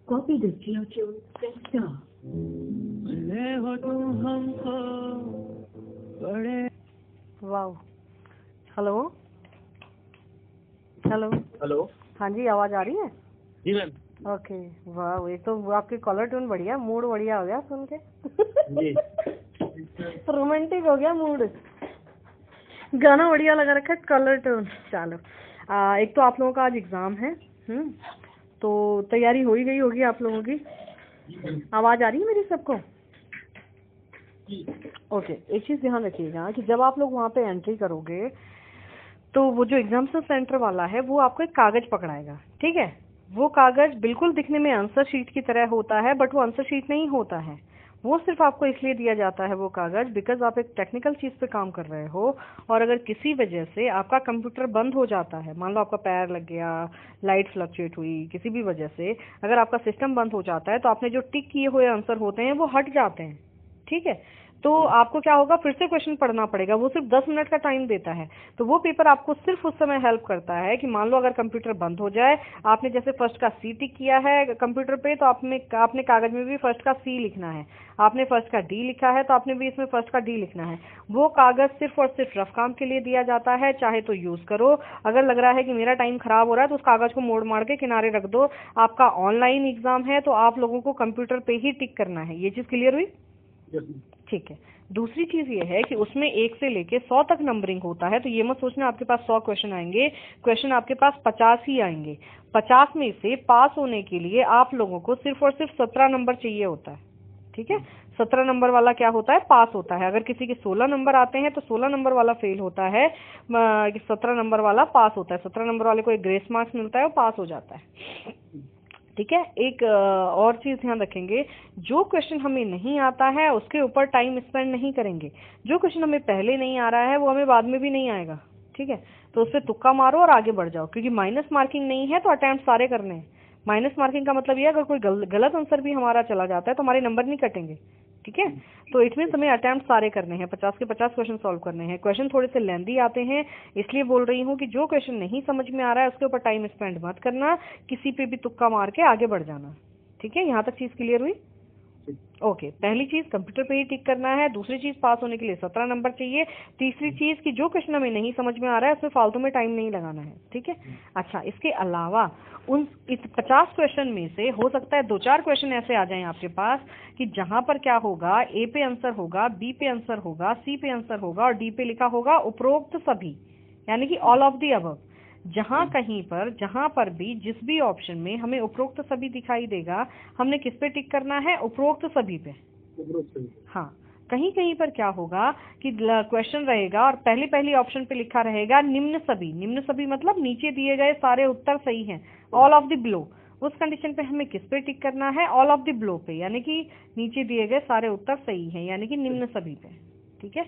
Copy the tune, press star. भले हो तुम हमको बड़े। वाह। हेलो हेलो हेलो, हाँ जी, आवाज आ रही है? जी मैम। ओके, वाह, ये तो आपकी कॉलर ट्यून बढ़िया, मूड बढ़िया हो गया सुन के। जी रोमांटिक हो गया मूड, गाना बढ़िया लगा रखा है, कॉलर ट्यून। चलो, एक तो आप लोगों का आज एग्जाम है, तो तैयारी हो ही गई होगी आप लोगों की। आवाज आ रही है मेरी सबको? ओके, एक चीज ध्यान रखिएगा कि जब आप लोग वहाँ पे एंट्री करोगे तो वो जो एग्जाम सेंटर वाला है वो आपको एक कागज पकड़ाएगा, ठीक है? वो कागज बिल्कुल दिखने में आंसर शीट की तरह होता है, बट वो आंसर शीट नहीं होता है। वो सिर्फ आपको इसलिए दिया जाता है वो कागज बिकॉज आप एक टेक्निकल चीज पे काम कर रहे हो, और अगर किसी वजह से आपका कंप्यूटर बंद हो जाता है, मान लो आपका पैर लग गया, लाइट फ्लक्चुएट हुई, किसी भी वजह से अगर आपका सिस्टम बंद हो जाता है तो आपने जो टिक किए हुए आंसर होते हैं वो हट जाते हैं, ठीक है? तो आपको क्या होगा, फिर से क्वेश्चन पढ़ना पड़ेगा। वो सिर्फ 10 मिनट का टाइम देता है, तो वो पेपर आपको सिर्फ उस समय हेल्प करता है कि मान लो अगर कंप्यूटर बंद हो जाए, आपने जैसे फर्स्ट का सी टिक किया है कंप्यूटर पे, तो आपने कागज में भी फर्स्ट का सी लिखना है, आपने फर्स्ट का डी लिखा है तो आपने भी इसमें फर्स्ट का डी लिखना है। वो कागज सिर्फ और सिर्फ रफ काम के लिए दिया जाता है, चाहे तो यूज करो। अगर लग रहा है कि मेरा टाइम खराब हो रहा है तो उस कागज को मोड़ मार के किनारे रख दो। आपका ऑनलाइन एग्जाम है तो आप लोगों को कंप्यूटर पे ही टिक करना है। ये चीज क्लियर हुई? ठीक है। दूसरी चीज ये है कि उसमें 1 से लेके 100 तक नंबरिंग होता है, तो ये मत सोचना आपके पास 100 क्वेश्चन आएंगे, क्वेश्चन आपके पास 50 ही आएंगे। 50 में से पास होने के लिए आप लोगों को सिर्फ और सिर्फ 17 नंबर चाहिए होता है, ठीक है? 17 नंबर वाला क्या होता है, पास होता है। अगर किसी के 16 नंबर आते हैं तो 16 नंबर वाला फेल होता है, 17 नंबर वाला पास होता है। 17 नंबर वाले को एक ग्रेस मार्क्स मिलता है, वो पास हो जाता है, ठीक है? एक और चीज ध्यान रखेंगे, जो क्वेश्चन हमें नहीं आता है उसके ऊपर टाइम स्पेंड नहीं करेंगे। जो क्वेश्चन हमें पहले नहीं आ रहा है वो हमें बाद में भी नहीं आएगा, ठीक है? तो उस पर तुक्का मारो और आगे बढ़ जाओ, क्योंकि माइनस मार्किंग नहीं है तो अटेम्प्ट सारे करने हैं। माइनस मार्किंग का मतलब ये, अगर कोई गलत आंसर भी हमारा चला जाता है तो हमारे नंबर नहीं कटेंगे, ठीक है? तो इट मीन्स हमें अटेम्प्ट सारे करने हैं, 50 के 50 क्वेश्चन सॉल्व करने हैं। क्वेश्चन थोड़े से लेंदी आते हैं, इसलिए बोल रही हूँ कि जो क्वेश्चन नहीं समझ में आ रहा है उसके ऊपर टाइम स्पेंड मत करना, किसी पे भी तुक्का मार के आगे बढ़ जाना, ठीक है? यहाँ तक चीज क्लियर हुई? ओके, पहली चीज कंप्यूटर पे ही टिक करना है। दूसरी चीज, पास होने के लिए 17 नंबर चाहिए। तीसरी चीज कि जो क्वेश्चन हमें नहीं समझ में आ रहा है उसमें फालतू में टाइम नहीं लगाना है, ठीक है? अच्छा, इसके अलावा उन 50 क्वेश्चन में से हो सकता है 2-4 क्वेश्चन ऐसे आ जाएं आपके पास कि जहां पर क्या होगा, ए पे आंसर होगा, बी पे आंसर होगा, सी पे आंसर होगा और डी पे लिखा होगा उपरोक्त सभी, यानी कि ऑल ऑफ दी अबव। जहां जहां पर भी जिस भी ऑप्शन में हमें उपरोक्त सभी दिखाई देगा, हमने किस पे टिक करना है, उपरोक्त सभी पे। हाँ, कहीं कहीं पर क्या होगा कि क्वेश्चन रहेगा और पहली ऑप्शन पे लिखा रहेगा निम्न सभी। निम्न सभी मतलब नीचे दिए गए सारे उत्तर सही हैं, ऑल ऑफ द बिलो। उस कंडीशन पे हमें किस पे टिक करना है, ऑल ऑफ द बिलो पे, यानी कि नीचे दिए गए सारे उत्तर सही हैं, यानी कि निम्न सभी पे, ठीक है?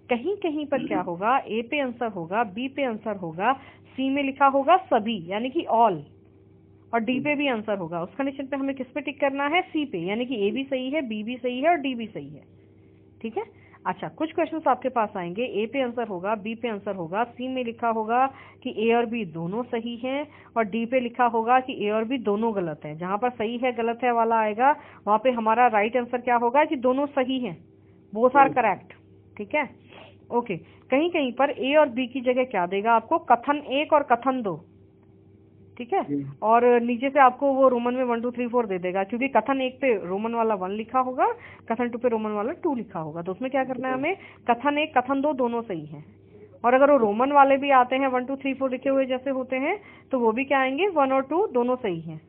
कहीं कहीं पर क्या होगा, ए पे आंसर होगा, बी पे आंसर होगा, सी में लिखा होगा सभी यानी कि ऑल, और डी पे भी आंसर होगा। उस कंडीशन पे हमें किस पे टिक करना है, सी पे, यानी कि ए भी सही है, बी भी सही है और डी भी सही है, ठीक है? अच्छा, कुछ क्वेश्चंस आपके पास आएंगे, ए पे आंसर होगा, बी पे आंसर होगा, सी में लिखा होगा कि ए और बी दोनों सही हैं, और डी पे लिखा होगा कि ए और बी दोनों गलत हैं। जहां पर सही है गलत है वाला आएगा, वहां पे हमारा राइट आंसर क्या होगा कि दोनों सही हैं, बोथ आर करेक्ट, ठीक है? ओके, कहीं कहीं पर ए और बी की जगह क्या देगा आपको, कथन 1 और कथन 2, ठीक है? और नीचे से आपको वो रोमन में 1 2 3 4 दे देगा, क्योंकि कथन 1 पे रोमन वाला 1 लिखा होगा, कथन 2 पे रोमन वाला 2 लिखा होगा। तो उसमें क्या करना है हमें, कथन 1 कथन 2 दोनों सही हैं। और अगर वो रोमन वाले भी आते हैं 1 2 3 4 लिखे हुए जैसे होते हैं, तो वो भी क्या आएंगे, 1 और 2 दोनों सही हैं।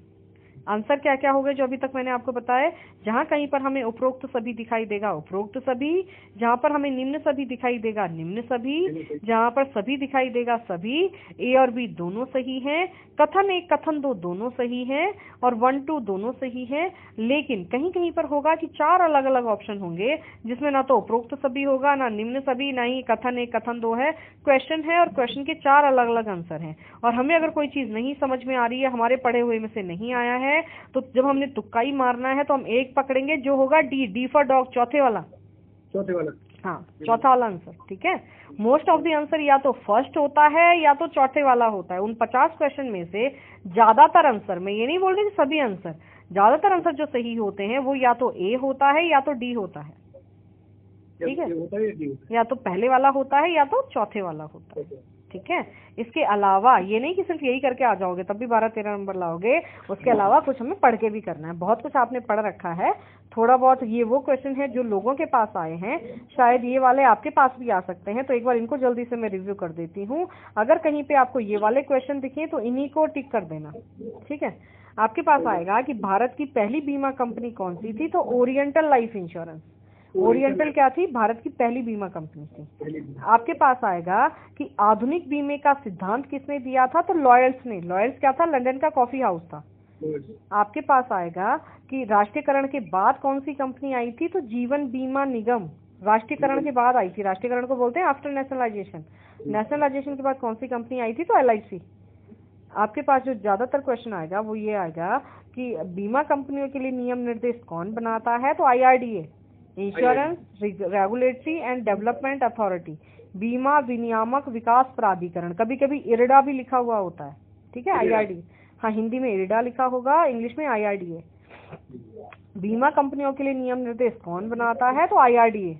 आंसर क्या क्या होगा जो अभी तक मैंने आपको बताया, जहां कहीं पर हमें उपरोक्त सभी दिखाई देगा उपरोक्त सभी, जहां पर हमें निम्न सभी दिखाई देगा निम्न सभी, जहां पर सभी दिखाई देगा सभी, ए और बी दोनों सही हैं, कथन 1 कथन 2 दोनों सही हैं, और 1 2 दोनों सही हैं। लेकिन कहीं कहीं पर होगा कि 4 अलग अलग ऑप्शन होंगे जिसमें ना तो उपरोक्त सभी होगा, ना निम्न सभी, ना ही कथन 1 कथन 2 है। क्वेश्चन है और क्वेश्चन के 4 अलग अलग आंसर हैं, और हमें अगर कोई चीज नहीं समझ में आ रही है, हमारे पढ़े हुए में से नहीं आया है, तो जब हमने तुक्का ही मारना है तो हम एक पकड़ेंगे जो होगा डी फॉर डॉग, चौथे वाला, हाँ, चौथा वाला आंसर, ठीक है? मोस्ट ऑफ द आंसर या तो फर्स्ट होता है या तो चौथे वाला होता है। उन 50 क्वेश्चन में से ज्यादातर आंसर, मैं ये नहीं बोल रही कि सभी आंसर, ज्यादातर आंसर जो सही होते हैं वो या तो ए होता है या तो डी होता है, ठीक है, या तो पहले वाला होता है या तो चौथे वाला होता है, ठीक है। इसके अलावा ये नहीं कि सिर्फ यही करके आ जाओगे तब भी 12-13 नंबर लाओगे, उसके अलावा कुछ हमें पढ़ के भी करना है। बहुत कुछ आपने पढ़ रखा है, थोड़ा बहुत ये वो क्वेश्चन है जो लोगों के पास आए हैं, शायद ये वाले आपके पास भी आ सकते हैं, तो एक बार इनको जल्दी से मैं रिव्यू कर देती हूँ। अगर कहीं पे आपको ये वाले क्वेश्चन दिखे तो इन्हीं को टिक कर देना, ठीक है। आपके पास आएगा कि भारत की पहली बीमा कंपनी कौन सी थी, तो ओरिएंटल लाइफ इंश्योरेंस। ओरिएंटल क्या थी, भारत की पहली बीमा कंपनी थी। आपके पास आएगा कि आधुनिक बीमे का सिद्धांत किसने दिया था, तो लॉयड्स ने। लॉयड्स क्या था, लंदन का कॉफी हाउस था। आपके पास आएगा कि राष्ट्रीयकरण के बाद कौन सी कंपनी आई थी, तो जीवन बीमा निगम राष्ट्रीयकरण के बाद आई थी। राष्ट्रीयकरण को बोलते हैं आफ्टर नेशनलाइजेशन। नेशनलाइजेशन के बाद कौन सी कंपनी आई थी, तो LIC। आपके पास जो ज्यादातर क्वेश्चन आएगा वो ये आएगा कि बीमा कंपनियों के लिए नियम निर्देश कौन बनाता है, तो IRDA, insurance regulatory and development authority, बीमा विनियामक विकास प्राधिकरण। कभी कभी IRDA भी लिखा हुआ होता है, ठीक है, IRD, हाँ हिंदी में IRDA लिखा होगा, इंग्लिश में IRDA। बीमा कंपनियों के लिए नियम निर्देश कौन बनाता है, तो IRDA।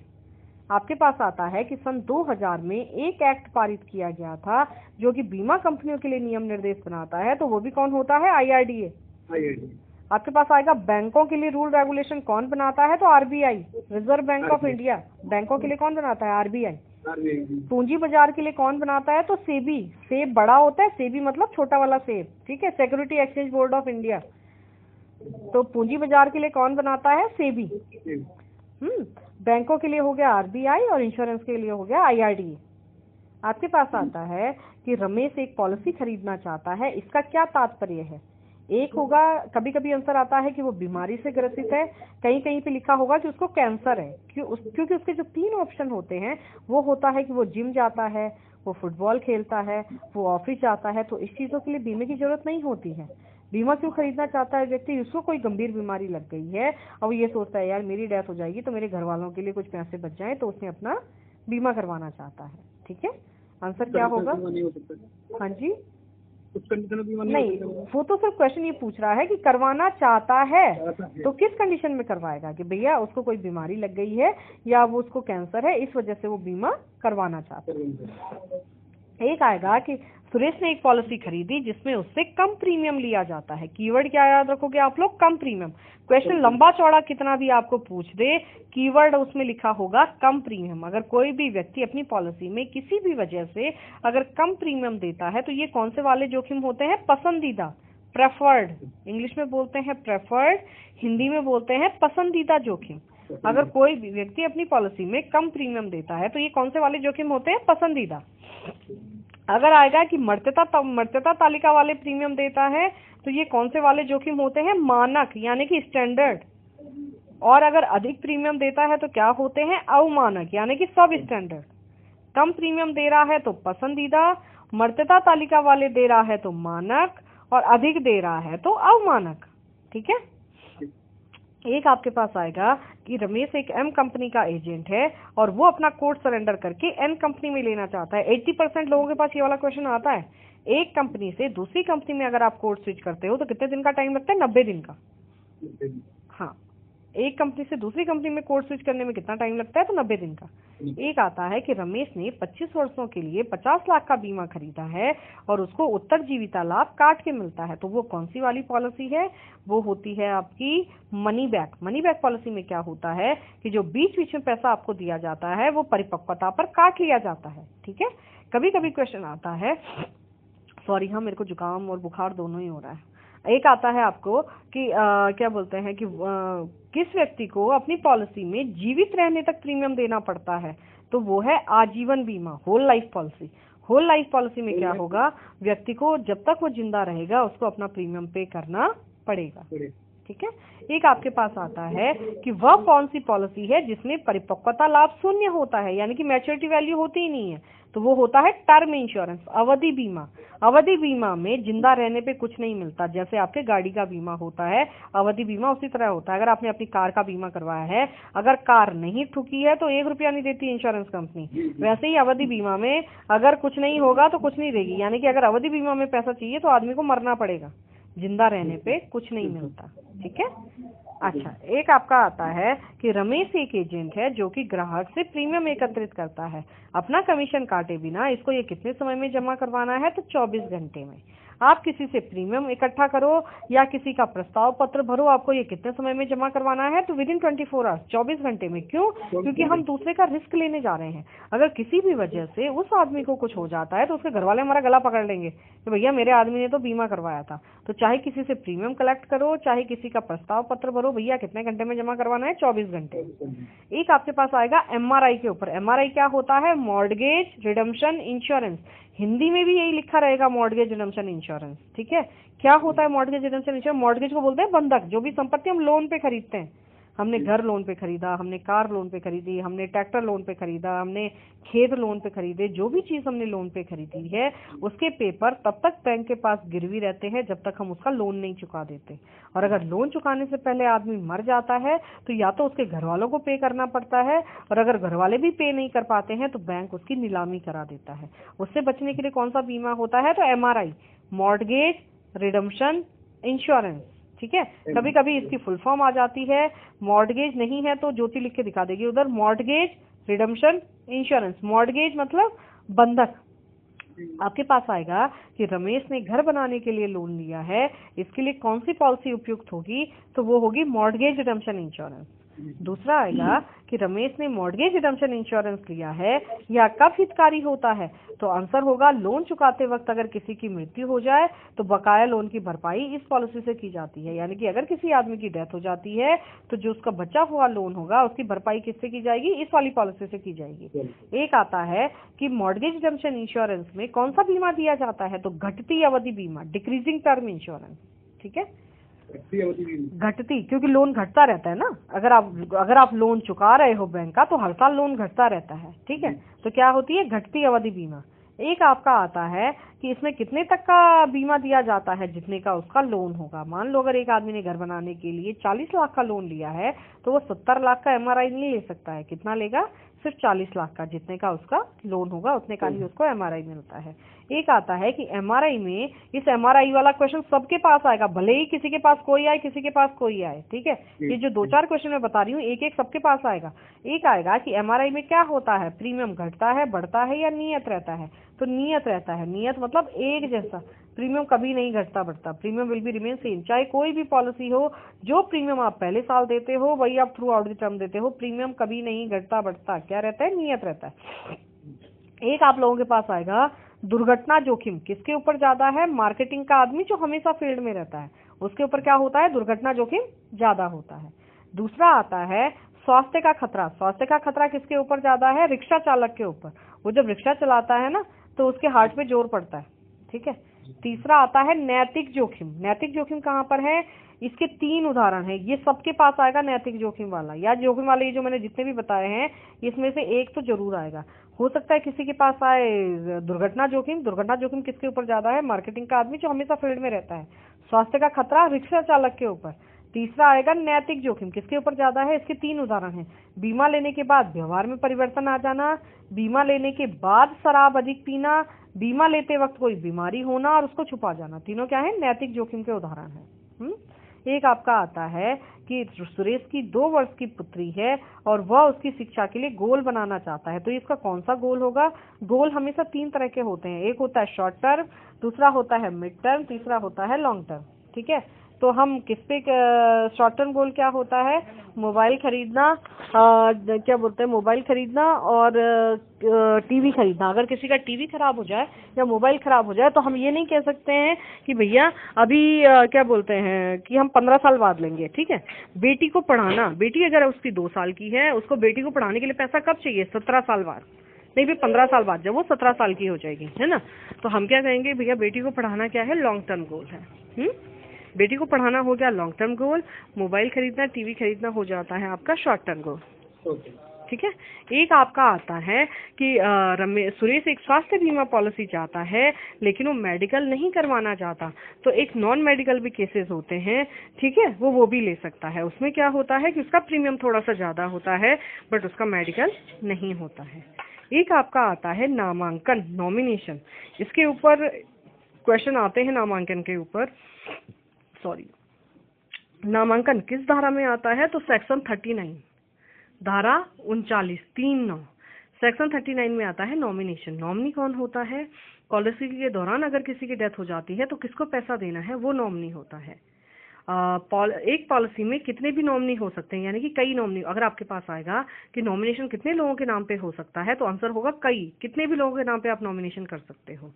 आपके पास आता है कि सन 2000 में एक एक्ट पारित किया गया था जो कि बीमा कंपनियों के लिए नियम निर्देश बनाता है, तो वो भी कौन होता है, IRDA। आपके पास आएगा बैंकों के लिए रूल रेगुलेशन कौन बनाता है, तो RBI, reserve bank of India. बैंकों के लिए कौन बनाता है, RBI। पूंजी बाजार के लिए कौन बनाता है, तो सेबी। सेब बड़ा होता है, सेबी मतलब छोटा वाला सेब, ठीक है, security exchange board of India. तो पूंजी बाजार के लिए कौन बनाता है, सेबी। बैंकों के लिए हो गया RBI और इंश्योरेंस के लिए हो गया IRDA। आपके पास आता है कि रमेश एक पॉलिसी खरीदना चाहता है, इसका क्या तात्पर्य है। एक होगा, कभी कभी आंसर आता है कि वो बीमारी से ग्रसित है, कहीं कहीं पे लिखा होगा कि उसको कैंसर है। क्योंकि उसके जो 3 ऑप्शन होते हैं वो होता है कि वो जिम जाता है, वो फुटबॉल खेलता है, वो ऑफिस जाता है, तो इस चीजों के लिए बीमे की जरूरत नहीं होती है। बीमा क्यों खरीदना चाहता है व्यक्ति, उसको कोई गंभीर बीमारी लग गई है और वो ये सोचता है यार मेरी डेथ हो जाएगी तो मेरे घर वालों के लिए कुछ पैसे बच जाएं, तो उसने अपना बीमा करवाना चाहता है, ठीक है। आंसर क्या होगा, हाँ जी, नहीं, वो तो सिर्फ क्वेश्चन ये पूछ रहा है कि करवाना चाहता है तो किस कंडीशन में करवाएगा, कि भैया उसको कोई बीमारी लग गई है या वो उसको कैंसर है, इस वजह से वो बीमा करवाना चाहता है। एक आएगा कि सुरेश ने एक पॉलिसी खरीदी जिसमें उससे कम प्रीमियम लिया जाता है। कीवर्ड क्या याद रखोगे आप लोग, कम प्रीमियम। क्वेश्चन लंबा चौड़ा कितना भी आपको पूछ दे, कीवर्ड उसमें लिखा होगा कम प्रीमियम। अगर कोई भी व्यक्ति अपनी पॉलिसी में किसी भी वजह से अगर कम प्रीमियम देता है तो ये कौन से वाले जोखिम होते हैं, पसंदीदा, प्रेफर्ड। इंग्लिश में बोलते हैं प्रेफर्ड, हिंदी में बोलते हैं पसंदीदा जोखिम। अगर कोई भी व्यक्ति अपनी पॉलिसी में कम प्रीमियम देता है तो ये कौन से वाले जोखिम होते हैं, पसंदीदा। अगर आएगा कि मर्त्यता तालिका वाले प्रीमियम देता है तो ये कौन से वाले जोखिम होते हैं, मानक यानी कि स्टैंडर्ड। और अगर अधिक प्रीमियम देता है तो क्या होते हैं, अवमानक यानी कि सब स्टैंडर्ड। कम प्रीमियम दे रहा है तो पसंदीदा, मर्त्यता तालिका वाले दे रहा है तो मानक, और अधिक दे रहा है तो अवमानक, ठीक है। एक आपके पास आएगा कि रमेश एक M कंपनी का एजेंट है और वो अपना कोड सरेंडर करके N कंपनी में लेना चाहता है। 80% लोगों के पास ये वाला क्वेश्चन आता है। एक कंपनी से दूसरी कंपनी में अगर आप कोड स्विच करते हो तो कितने दिन का टाइम लगता है, 90 दिन का। हाँ, एक कंपनी से दूसरी कंपनी में कोड स्विच करने में कितना टाइम लगता है, तो 90 दिन का। एक आता है कि रमेश ने 25 वर्षों के लिए 50 लाख का बीमा खरीदा है और उसको उत्तर जीविता लाभ काट के मिलता है, तो वो कौन सी वाली पॉलिसी है, वो होती है आपकी money back. Money back policy में क्या होता है कि जो बीच बीच में पैसा आपको दिया जाता है वो परिपक्वता पर काट लिया जाता है, ठीक है। कभी कभी क्वेश्चन आता है, सॉरी हाँ मेरे को जुकाम और बुखार दोनों ही हो रहा है। एक आता है आपको कि क्या बोलते हैं कि किस व्यक्ति को अपनी पॉलिसी में जीवित रहने तक प्रीमियम देना पड़ता है, तो वो है आजीवन बीमा, whole life policy. Whole life policy में क्या होगा, व्यक्ति को जब तक वो जिंदा रहेगा उसको अपना प्रीमियम पे करना पड़ेगा, ठीक है। एक आपके पास आता है कि वह कौन सी पॉलिसी है जिसमें परिपक्वता लाभ शून्य होता है, यानी कि मैच्योरिटी वैल्यू होती ही नहीं है, तो वो होता है टर्म इंश्योरेंस, अवधि बीमा। अवधि बीमा में जिंदा रहने पे कुछ नहीं मिलता, जैसे आपके गाड़ी का बीमा होता है, अवधि बीमा उसी तरह होता है। अगर आपने अपनी कार का बीमा करवाया है, अगर कार नहीं ठुकी है तो 1 रुपया नहीं देती इंश्योरेंस कंपनी। वैसे ही अवधि बीमा में अगर कुछ नहीं होगा तो कुछ नहीं देगी, यानी कि अगर अवधि बीमा में पैसा चाहिए तो आदमी को मरना पड़ेगा। जिंदा रहने पे कुछ नहीं मिलता, ठीक है। अच्छा, एक आपका आता है कि रमेश एक एजेंट है जो कि ग्राहक से प्रीमियम एकत्रित करता है अपना कमीशन काटे बिना। इसको ये कितने समय में जमा करवाना है? तो 24 घंटे में। आप किसी से प्रीमियम इकट्ठा करो या किसी का प्रस्ताव पत्र भरो, आपको ये कितने समय में जमा करवाना है? तो विदिन 24 आवर्स, 24 घंटे में। क्यों? क्योंकि हम दूसरे का रिस्क लेने जा रहे हैं। अगर किसी भी वजह से उस आदमी को कुछ हो जाता है तो उसके घर वाले हमारा गला पकड़ लेंगे कि भैया मेरे आदमी ने तो बीमा करवाया था। तो चाहे किसी से प्रीमियम कलेक्ट करो, चाहे किसी का प्रस्ताव पत्र भरो, भैया कितने घंटे में जमा करवाना है? 24 घंटे। एक आपके पास आएगा एमआरआई के ऊपर। एमआरआई क्या होता है? Mortgage redemption insurance. हिंदी में भी यही लिखा रहेगा, मॉर्गेज रिडम्पशन इंश्योरेंस, ठीक है। क्या होता है मॉर्गेज रिडम्पशन इंश्योरेंस? मॉर्गेज को बोलते हैं बंधक। जो भी संपत्ति हम लोन पे खरीदते हैं, हमने घर लोन पे खरीदा, हमने कार लोन पे खरीदी, हमने ट्रैक्टर लोन पे खरीदा, हमने खेत लोन पे खरीदे, जो भी चीज हमने लोन पे खरीदी है उसके पेपर तब तक बैंक के पास गिरवी रहते हैं जब तक हम उसका लोन नहीं चुका देते। और अगर लोन चुकाने से पहले आदमी मर जाता है तो या तो उसके घर वालों को पे करना पड़ता है, और अगर घर वाले भी पे नहीं कर पाते हैं तो बैंक उसकी नीलामी करा देता है। उससे बचने के लिए कौन सा बीमा होता है? तो एमआरआई, मॉर्गेज रिडम्पशन इंश्योरेंस, ठीक है। कभी कभी इसकी फुल फॉर्म आ जाती है, मॉर्गेज नहीं है तो ज्योति लिख के दिखा देगी उधर, मॉर्गेज रिडम्पशन इंश्योरेंस। मॉर्गेज मतलब बंधक। आपके पास आएगा कि रमेश ने घर बनाने के लिए लोन लिया है, इसके लिए कौन सी पॉलिसी उपयुक्त होगी? तो वो होगी मॉर्गेज रिडम्पशन इंश्योरेंस। दूसरा आएगा कि रमेश ने मॉर्गेज रिडम्पशन इंश्योरेंस लिया है या कब हितकारी होता है? तो आंसर होगा लोन चुकाते वक्त अगर किसी की मृत्यु हो जाए तो बकाया लोन की भरपाई इस पॉलिसी से की जाती है। यानी कि अगर किसी आदमी की डेथ हो जाती है तो जो उसका बचा हुआ लोन होगा उसकी भरपाई किससे की जाएगी? इस वाली पॉलिसी से की जाएगी। एक आता है कि मॉर्गेज रिडम्पशन इंश्योरेंस में कौन सा बीमा दिया जाता है? तो घटती अवधि बीमा, डिक्रीजिंग टर्म इंश्योरेंस, ठीक है। घटती, क्योंकि लोन घटता रहता है ना। अगर आप लोन चुका रहे हो बैंक का तो हर साल लोन घटता रहता है, ठीक है। तो क्या होती है? घटती अवधि बीमा। एक आपका आता है कि इसमें कितने तक का बीमा दिया जाता है? जितने का उसका लोन होगा। मान लो अगर एक आदमी ने घर बनाने के लिए 40 लाख का लोन लिया है तो वो 70 लाख का एमआरआई नहीं ले सकता है। कितना लेगा? सिर्फ 40 लाख का। जितने का उसका लोन होगा उतने का ही उसको एमआरआई मिलता है। एक आता है कि एमआरआई में, इस एमआरआई वाला क्वेश्चन सबके पास आएगा, भले ही किसी के पास कोई आए किसी के पास कोई आए, ठीक है। ये जो 2-4 क्वेश्चन मैं बता रही हूँ एक एक सबके पास आएगा। एक आएगा कि एमआरआई में क्या होता है? प्रीमियम घटता है, बढ़ता है या नियत रहता है? तो नियत रहता है। नियत मतलब एक जैसा, प्रीमियम कभी नहीं घटता बढ़ता। Premium will be remain same. चाहे कोई भी पॉलिसी हो, जो प्रीमियम आप पहले साल देते हो वही आप थ्रू आउट द टर्म देते हो। प्रीमियम कभी नहीं घटता बढ़ता। क्या रहता है? नियत रहता है। एक आप लोगों के पास आएगा दुर्घटना जोखिम। किसके ऊपर ज्यादा है? मार्केटिंग का आदमी जो हमेशा फील्ड में रहता है उसके ऊपर क्या होता है? दुर्घटना जोखिम ज्यादा होता है। दूसरा आता है स्वास्थ्य का खतरा। स्वास्थ्य का खतरा किसके ऊपर ज्यादा है? रिक्शा चालक के ऊपर। वो जब रिक्शा चलाता है ना तो उसके हार्ट पे जोर पड़ता है, ठीक है। तीसरा आता है नैतिक जोखिम। नैतिक जोखिम कहाँ पर है? इसके 3 उदाहरण है। ये सबके पास आएगा नैतिक जोखिम वाला या जोखिम वाले, ये जो मैंने जितने भी बताए हैं इसमें से एक तो जरूर आएगा। हो सकता है किसी के पास आए दुर्घटना जोखिम। दुर्घटना जोखिम किसके ऊपर ज्यादा है? मार्केटिंग का आदमी जो हमेशा फील्ड में रहता है। स्वास्थ्य का खतरा रिक्शा चालक के ऊपर। तीसरा आएगा नैतिक जोखिम। किसके ऊपर ज्यादा है? इसके 3 उदाहरण हैं। बीमा लेने के बाद व्यवहार में परिवर्तन आ जाना, बीमा लेने के बाद शराब अधिक पीना, बीमा लेते वक्त कोई बीमारी होना और उसको छुपा जाना। तीनों क्या है? नैतिक जोखिम के उदाहरण है। एक आपका आता है कि सुरेश की 2 वर्ष की पुत्री है और वह उसकी शिक्षा के लिए गोल बनाना चाहता है। तो इसका कौन सा गोल होगा? गोल हमेशा 3 तरह के होते हैं। एक होता है शॉर्ट टर्म, दूसरा होता है मिड टर्म, तीसरा होता है लॉन्ग टर्म, ठीक है। तो हम किस पे, शॉर्ट टर्म गोल क्या होता है? मोबाइल खरीदना, क्या बोलते हैं, मोबाइल खरीदना और टीवी खरीदना। अगर किसी का टीवी खराब हो जाए या मोबाइल खराब हो जाए तो हम ये नहीं कह सकते हैं कि भैया अभी क्या बोलते हैं कि हम 15 साल बाद लेंगे, ठीक है। बेटी को पढ़ाना, बेटी अगर उसकी 2 साल की है, उसको बेटी को पढ़ाने के लिए पैसा कब चाहिए? 17 साल बाद, नहीं भी 15 साल बाद, जब वो 17 साल की हो जाएगी, है ना। तो हम क्या कहेंगे? भैया बेटी को पढ़ाना क्या है? लॉन्ग टर्म गोल है। बेटी को पढ़ाना हो गया लॉन्ग टर्म गोल। मोबाइल खरीदना, टीवी खरीदना हो जाता है आपका शॉर्ट टर्म गोल, ठीक है। एक आपका आता है कि सुरेश एक स्वास्थ्य बीमा पॉलिसी चाहता है लेकिन वो मेडिकल नहीं करवाना चाहता। तो एक नॉन मेडिकल भी केसेस होते हैं, ठीक है, वो भी ले सकता है। उसमें क्या होता है कि उसका प्रीमियम थोड़ा सा ज्यादा होता है बट उसका मेडिकल नहीं होता है। एक आपका आता है नामांकन, नॉमिनेशन। इसके ऊपर क्वेश्चन आते हैं नामांकन के ऊपर। सॉरी, नामांकन किस धारा में आता है? तो सेक्शन 39, धारा 39 3(9). सेक्शन 39 में आता है नॉमिनेशन। नॉमिनी कौन होता है? पॉलिसी के दौरान अगर किसी की डेथ हो जाती है तो किसको पैसा देना है, वो नॉमिनी होता है। एक पॉलिसी में कितने भी नॉमिनी हो सकते हैं, यानी कि कई नॉमिनी। अगर आपके पास आएगा कि नॉमिनेशन कितने लोगों के नाम पे हो सकता है, तो आंसर होगा कई, कितने भी लोगों के नाम पे आप नॉमिनेशन कर सकते हो।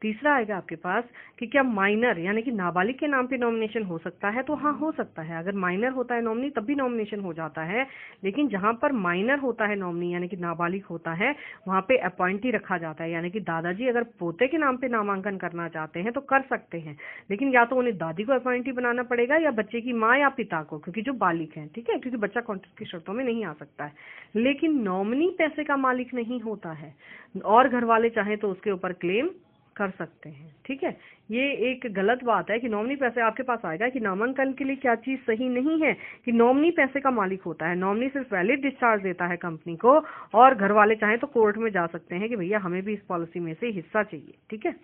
तीसरा आएगा आपके पास कि क्या माइनर यानी कि नाबालिग के नाम पे नॉमिनेशन हो सकता है, तो हाँ हो सकता है। अगर माइनर होता है नॉमिनी तब भी नॉमिनेशन हो जाता है, लेकिन जहां पर माइनर होता है नॉमिनी यानी कि नाबालिग होता है, वहां पे अपॉइंटी रखा जाता है। यानी कि दादाजी अगर पोते के नाम पे नामांकन करना चाहते हैं तो कर सकते हैं, लेकिन या तो उन्हें दादी को अपॉइंटी बनाना पड़ेगा या बच्चे की माँ या पिता को, क्योंकि जो बालिग हैं, ठीक है, क्योंकि बच्चा कॉन्ट्रैक्ट की शर्तों में नहीं आ सकता है। लेकिन नॉमिनी पैसे का मालिक नहीं होता है, और घर वाले चाहे तो उसके ऊपर क्लेम कर सकते हैं, ठीक है। ये एक गलत बात है कि नॉमिनी पैसे, आपके पास आएगा कि नामांकन के लिए क्या चीज सही नहीं है कि नॉमिनी पैसे का मालिक होता है। नॉमिनी सिर्फ वैलिड डिस्चार्ज देता है कंपनी को, और घर वाले चाहे तो कोर्ट में जा सकते हैं कि भैया हमें भी इस पॉलिसी में से हिस्सा चाहिए, ठीक है।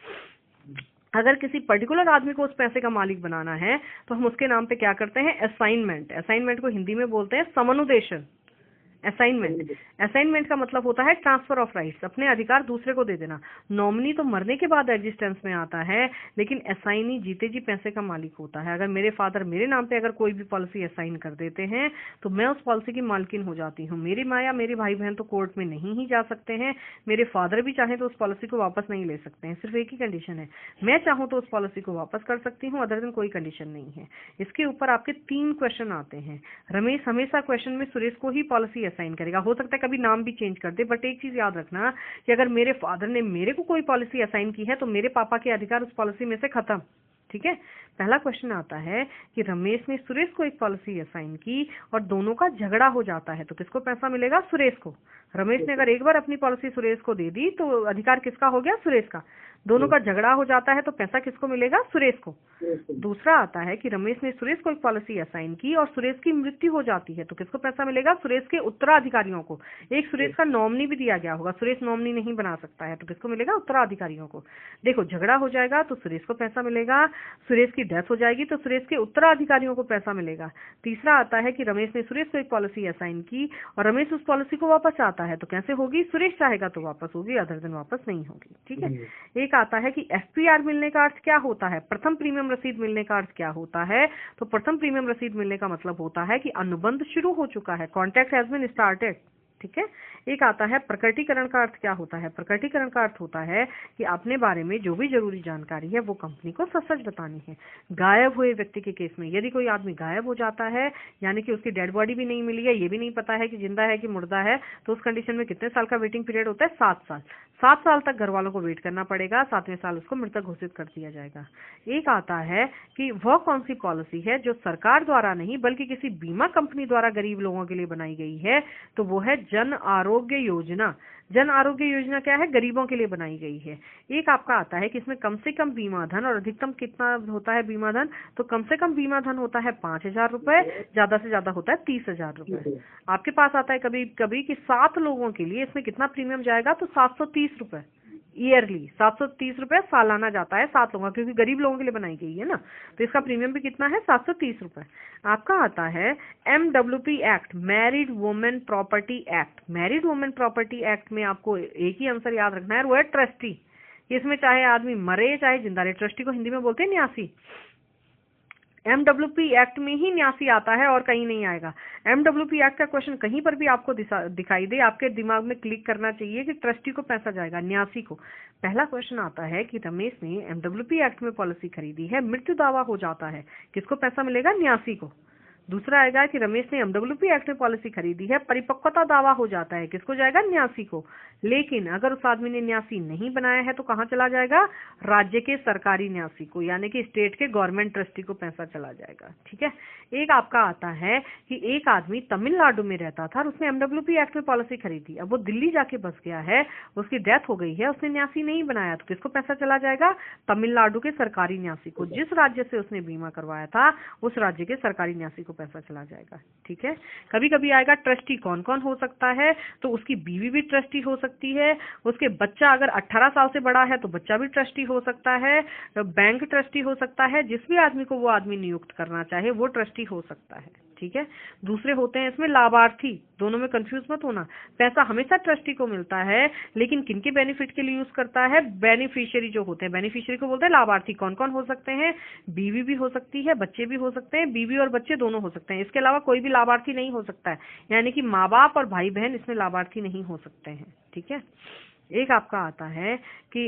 अगर किसी पर्टिकुलर आदमी को उस पैसे का मालिक बनाना है तो हम उसके नाम पे क्या करते हैं? असाइनमेंट। असाइनमेंट को हिंदी में बोलते हैं समनुदेशन। असाइनमेंट का मतलब होता है ट्रांसफर ऑफ राइट्स, अपने अधिकार दूसरे को दे देना। नॉमिनी तो मरने के बाद एग्जिस्टेंस में आता है, लेकिन असाइनी जीते जी पैसे का मालिक होता है। अगर मेरे फादर मेरे नाम पे अगर कोई भी पॉलिसी असाइन कर देते हैं तो मैं उस पॉलिसी की मालकिन हो जाती हूँ। मेरी माँ या मेरे भाई बहन तो कोर्ट में नहीं ही जा सकते हैं, मेरे फादर भी चाहे तो उस पॉलिसी को वापस नहीं ले सकते हैं। सिर्फ एक ही कंडीशन है, मैं चाहूँ तो उस पॉलिसी को वापस कर सकती हूँ, अदर देन कोई कंडीशन नहीं है। इसके ऊपर आपके 3 क्वेश्चन आते हैं। रमेश हमेशा क्वेश्चन में सुरेश को ही पॉलिसी असाइन करेगा। हो सकता है कभी नाम भी चेंज कर दे, बट एक चीज याद रखना कि अगर मेरे फादर ने मेरे को कोई पॉलिसी असाइन की है तो मेरे पापा के अधिकार उस पॉलिसी में से खत्म, ठीक है। पहला क्वेश्चन आता है कि रमेश ने सुरेश को एक पॉलिसी असाइन की और दोनों का झगड़ा हो जाता है, तो किसको पैसा मिलेगा? सुरेश को। रमेश ने अगर एक बार अपनी पॉलिसी सुरेश को दे दी तो अधिकार किसका हो गया? सुरेश का। दोनों का झगड़ा हो जाता है तो पैसा किसको मिलेगा? सुरेश को। दूसरा आता है कि रमेश ने सुरेश को एक पॉलिसी असाइन की और सुरेश की मृत्यु हो जाती है, तो किसको पैसा मिलेगा? सुरेश के उत्तराधिकारियों को। एक सुरेश का नॉमिनी भी दिया गया होगा, सुरेश नॉमिनी नहीं बना सकता है, तो किसको मिलेगा? उत्तराधिकारियों को। देखो, झगड़ा हो जाएगा तो सुरेश को पैसा मिलेगा, सुरेश की डेथ हो जाएगी तो सुरेश के उत्तराधिकारियों को पैसा मिलेगा। तीसरा आता है कि रमेश ने सुरेश को एक पॉलिसी असाइन की और रमेश उस पॉलिसी को वापस चाहता है, तो कैसे होगी? सुरेश चाहेगा तो वापस होगी, अदर दिन वापस नहीं होगी, ठीक है। एक आता है कि एफपीआर मिलने का अर्थ क्या होता है? प्रथम प्रीमियम रसीद मिलने का अर्थ क्या होता है? तो प्रथम प्रीमियम रसीद मिलने का मतलब होता है कि अनुबंध शुरू हो चुका है, कॉन्ट्रैक्ट हैज बीन स्टार्टेड, ठीक है। एक आता है प्रकटीकरण का अर्थ क्या होता है? प्रकटीकरण का अर्थ होता है कि अपने बारे में जो भी जरूरी जानकारी है वो कंपनी को सच बतानी है। गायब हुए व्यक्ति के केस में यदि कोई आदमी गायब हो जाता है, यानी कि उसकी डेड बॉडी भी नहीं मिली है, ये भी नहीं पता है कि जिंदा है कि मुर्दा है, तो उस कंडीशन में कितने साल का वेटिंग पीरियड होता है? 7 साल। 7 साल तक घर वालों को वेट करना पड़ेगा, 7वें साल उसको मृतक घोषित कर दिया जाएगा। एक आता है कि वह कौन सी पॉलिसी है जो सरकार द्वारा नहीं बल्कि किसी बीमा कंपनी द्वारा गरीब लोगों के लिए बनाई गई है, तो वो है जन आरोग्य योजना। जन आरोग्य योजना क्या है? गरीबों के लिए बनाई गई है। एक आपका आता है कि इसमें कम से कम बीमा धन और अधिकतम कितना होता है बीमा धन? तो कम से कम बीमा धन होता है 5,000 रुपए, ज्यादा से ज्यादा होता है 30,000 रुपए। आपके पास आता है कभी कभी कि 7 लोगों के लिए इसमें कितना प्रीमियम जाएगा? तो 730 रुपए ईयरली, 730 रुपए सालाना जाता है 7 लोगों, क्योंकि गरीब लोगों के लिए बनाई गई है ना, तो इसका प्रीमियम भी कितना है? 730 रुपए। आपका आता है MWP act, married women property act. Married women property act में आपको एक ही आंसर याद रखना है, वो है ट्रस्टी। इसमें चाहे आदमी मरे चाहे जिंदा रहे, ट्रस्टी को हिंदी में बोलते हैं न्यासी। MWP एक्ट में ही न्यासी आता है और कहीं नहीं आएगा। MWP एक्ट का क्वेश्चन कहीं पर भी आपको दिखाई दे, आपके दिमाग में क्लिक करना चाहिए कि ट्रस्टी को पैसा जाएगा, न्यासी को। पहला क्वेश्चन आता है कि रमेश ने MWP एक्ट में पॉलिसी खरीदी है, मृत्यु दावा हो जाता है, किसको पैसा मिलेगा? न्यासी को। दूसरा आएगा कि रमेश ने MWP एक्ट में पॉलिसी खरीदी है, परिपक्वता दावा हो जाता है, किसको जाएगा? न्यासी को। लेकिन अगर उस आदमी ने न्यासी नहीं बनाया है तो कहाँ चला जाएगा? राज्य के सरकारी न्यासी को, यानी कि स्टेट के गवर्नमेंट ट्रस्टी को पैसा चला जाएगा, ठीक है। एक आपका आता है कि एक आदमी तमिलनाडु में रहता था और उसने MWP एक्ट में पॉलिसी खरीदी, अब वो दिल्ली जाके बस गया है, उसकी डेथ हो गई है, उसने न्यासी नहीं बनाया, तो किसको पैसा चला जाएगा? तमिलनाडु के सरकारी न्यासी को। जिस राज्य से उसने बीमा करवाया था उस राज्य के सरकारी न्यासी को पैसा चला जाएगा। ठीक है, कभी कभी आएगा ट्रस्टी कौन कौन हो सकता है, तो उसकी बीवी भी ट्रस्टी हो सकती है, उसके बच्चा अगर 18 साल से बड़ा है तो बच्चा भी ट्रस्टी हो सकता है, बैंक ट्रस्टी हो सकता है, जिस भी आदमी को वो आदमी नियुक्त करना चाहे वो ट्रस्टी हो सकता है। ठीक है, दूसरे होते हैं इसमें लाभार्थी, दोनों में कंफ्यूज मत होना। पैसा हमेशा ट्रस्टी को मिलता है, लेकिन किनके बेनिफिट के लिए यूज करता है, बेनिफिशियरी जो होते हैं, बेनिफिशियरी को बोलते हैं लाभार्थी। कौन कौन हो सकते हैं, बीवी भी हो सकती है, बच्चे भी हो सकते हैं, बीवी और बच्चे दोनों हो सकते हैं, इसके अलावा कोई भी लाभार्थी नहीं हो सकता है, यानी कि माँ बाप और भाई बहन इसमें लाभार्थी नहीं हो सकते हैं। ठीक है, एक आपका आता है कि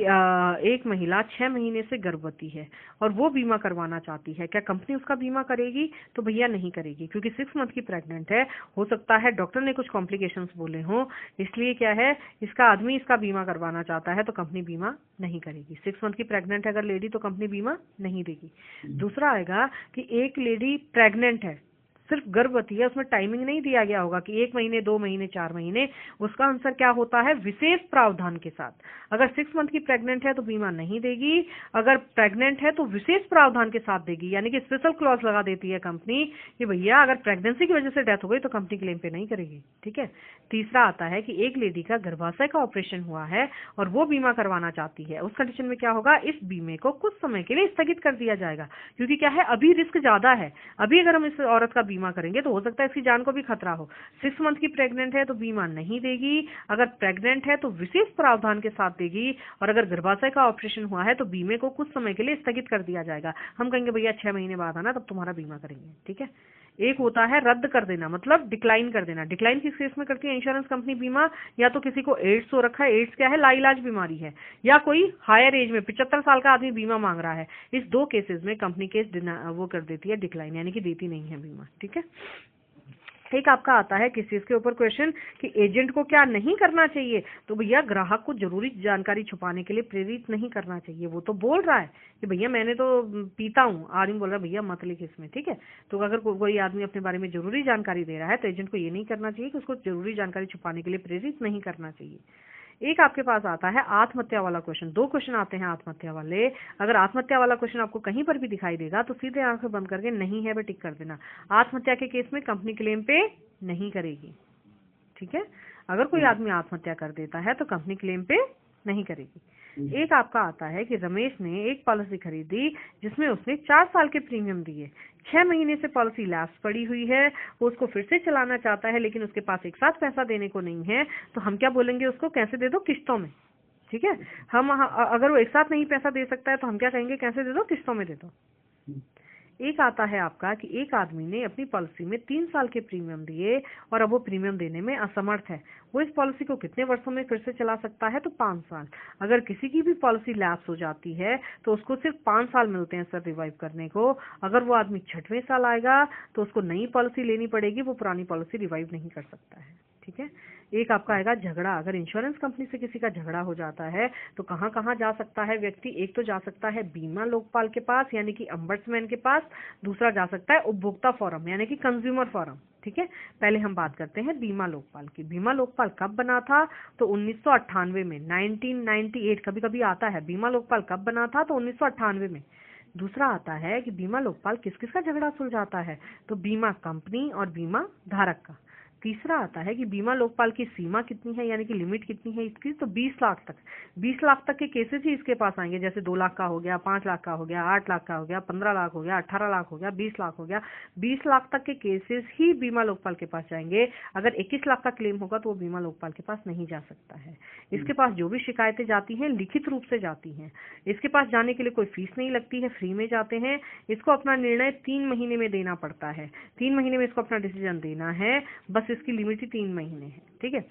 एक महिला 6 महीने से गर्भवती है और वो बीमा करवाना चाहती है, क्या कंपनी उसका बीमा करेगी, तो भैया नहीं करेगी, क्योंकि 6 मंथ की प्रेग्नेंट है, हो सकता है डॉक्टर ने कुछ कॉम्प्लिकेशंस बोले हों, इसलिए क्या है, इसका आदमी इसका बीमा करवाना चाहता है तो कंपनी बीमा नहीं करेगी। 6 मंथ की प्रेग्नेंट है अगर लेडी तो कंपनी बीमा नहीं देगी। दूसरा आएगा कि एक लेडी प्रेग्नेंट है, सिर्फ गर्भवती है, उसमें टाइमिंग नहीं दिया गया होगा कि 1 महीने 2 महीने 4 महीने, उसका आंसर क्या होता है, विशेष प्रावधान के साथ। अगर 6 मंथ की प्रेग्नेंट है तो बीमा नहीं देगी, अगर प्रेग्नेंट है तो विशेष प्रावधान के साथ देगी, यानी कि स्पेशल क्लॉज लगा देती है कंपनी कि भैया अगर प्रेगनेंसी की वजह से डेथ हो गई तो कंपनी क्लेम पे नहीं करेगी। ठीक है, तीसरा आता है कि एक लेडी का गर्भाशय का ऑपरेशन हुआ है और वो बीमा करवाना चाहती है, उस कंडीशन में क्या होगा, इस बीमे को कुछ समय के लिए स्थगित कर दिया जाएगा, क्योंकि क्या है, अभी रिस्क ज्यादा है, अभी अगर हम इस औरत का बीमा करेंगे तो हो सकता है इसकी जान को भी खतरा हो। 6 मंथ की प्रेग्नेंट है तो बीमा नहीं देगी, अगर प्रेग्नेंट है तो विशेष प्रावधान के साथ देगी, और अगर गर्भाशय का ऑपरेशन हुआ है तो बीमे को कुछ समय के लिए स्थगित कर दिया जाएगा। हम कहेंगे भैया 6 महीने बाद आना तब तुम्हारा बीमा करेंगे। ठीक है, एक होता है रद्द कर देना, मतलब डिक्लाइन कर देना। डिक्लाइन किस केस में करती है इंश्योरेंस कंपनी बीमा, या तो किसी को एड्स हो रखा है, एड्स क्या है, लाइलाज बीमारी है, या कोई हायर एज में 75 साल का आदमी बीमा मांग रहा है, इस 2 केसेस में कंपनी केस वो कर देती है डिक्लाइन, यानी कि देती नहीं है बीमा। ठीक है, एक आपका आता है किस चीज के ऊपर क्वेश्चन कि एजेंट को क्या नहीं करना चाहिए, तो भैया ग्राहक को जरूरी जानकारी छुपाने के लिए प्रेरित नहीं करना चाहिए। वो तो बोल रहा है कि भैया मैंने तो पीता हूँ, आदमी बोल रहा है भैया मत लिख इसमें। ठीक है, तो अगर कोई आदमी अपने बारे में जरूरी जानकारी दे रहा है तो एजेंट को ये नहीं करना चाहिए कि उसको जरूरी जानकारी छुपाने के लिए प्रेरित नहीं करना चाहिए। एक आपके पास आता है आत्महत्या वाला क्वेश्चन, 2 क्वेश्चन आते हैं आत्महत्या वाले। अगर आत्महत्या वाला क्वेश्चन आपको कहीं पर भी दिखाई देगा तो सीधे आंखें बंद करके नहीं है पे टिक कर देना। आत्महत्या के केस में कंपनी क्लेम पे नहीं करेगी। ठीक है, अगर कोई आदमी आत्महत्या कर देता है तो कंपनी क्लेम पे नहीं करेगी। एक आपका आता है कि रमेश ने एक पॉलिसी खरीदी जिसमें उसने 4 साल के प्रीमियम दिए, 6 महीने से पॉलिसी लैप्स पड़ी हुई है, वो उसको फिर से चलाना चाहता है लेकिन उसके पास एक साथ पैसा देने को नहीं है, तो हम क्या बोलेंगे उसको, कैसे दे दो, किस्तों में। ठीक है, हम अगर वो एक साथ नहीं पैसा दे सकता है तो हम क्या कहेंगे, कैसे दे दो, किस्तों में दे दो। एक आता है आपका कि एक आदमी ने अपनी पॉलिसी में 3 साल के प्रीमियम दिए और अब वो प्रीमियम देने में असमर्थ है, वो इस पॉलिसी को कितने वर्षों में फिर से चला सकता है, तो 5 साल। अगर किसी की भी पॉलिसी लैप्स हो जाती है तो उसको सिर्फ 5 साल मिलते हैं सर रिवाइव करने को। अगर वो आदमी 6वें साल आएगा तो उसको नई पॉलिसी लेनी पड़ेगी, वो पुरानी पॉलिसी रिवाइव नहीं कर सकता है। ठीक है, एक आपका आएगा झगड़ा। अगर इंश्योरेंस कंपनी से किसी का झगड़ा हो जाता है तो कहाँ कहाँ जा सकता है व्यक्ति, एक तो जा सकता है बीमा लोकपाल के पास यानी कि अम्बड्समैन के पास, दूसरा जा सकता है उपभोक्ता फोरम यानी कि कंज्यूमर फोरम। ठीक है, पहले हम बात करते हैं बीमा लोकपाल की। बीमा लोकपाल कब बना था, तो 1998 में, 1998 कभी कभी आता है। बीमा लोकपाल कब बना था, तो 1998 में। दूसरा आता है कि बीमा लोकपाल किस किस का झगड़ा सुलझाता है, तो बीमा कंपनी और बीमा धारक का। तीसरा आता है कि बीमा लोकपाल की सीमा कितनी है यानी कि लिमिट कितनी है इसकी, तो 20 लाख तक। 20 लाख तक के केसेस ही इसके पास आएंगे, जैसे 2 लाख का हो गया, 5 लाख का हो गया, 8 लाख का हो गया, 15 लाख हो गया, 18 लाख हो गया, 20 लाख हो गया। 20 लाख तक के केसेस ही बीमा लोकपाल के पास जाएंगे। अगर 21 लाख का क्लेम होगा तो वो बीमा लोकपाल के पास नहीं जा सकता है। इसके पास जो भी शिकायतें जाती हैं लिखित रूप से जाती हैं। इसके पास जाने के लिए कोई फीस नहीं लगती है, फ्री में जाते हैं। इसको अपना निर्णय 3 महीने में देना पड़ता है, 3 महीने में इसको अपना डिसीजन देना है, बस इसकी लिमिट ही 3 महीने है। ठीक है,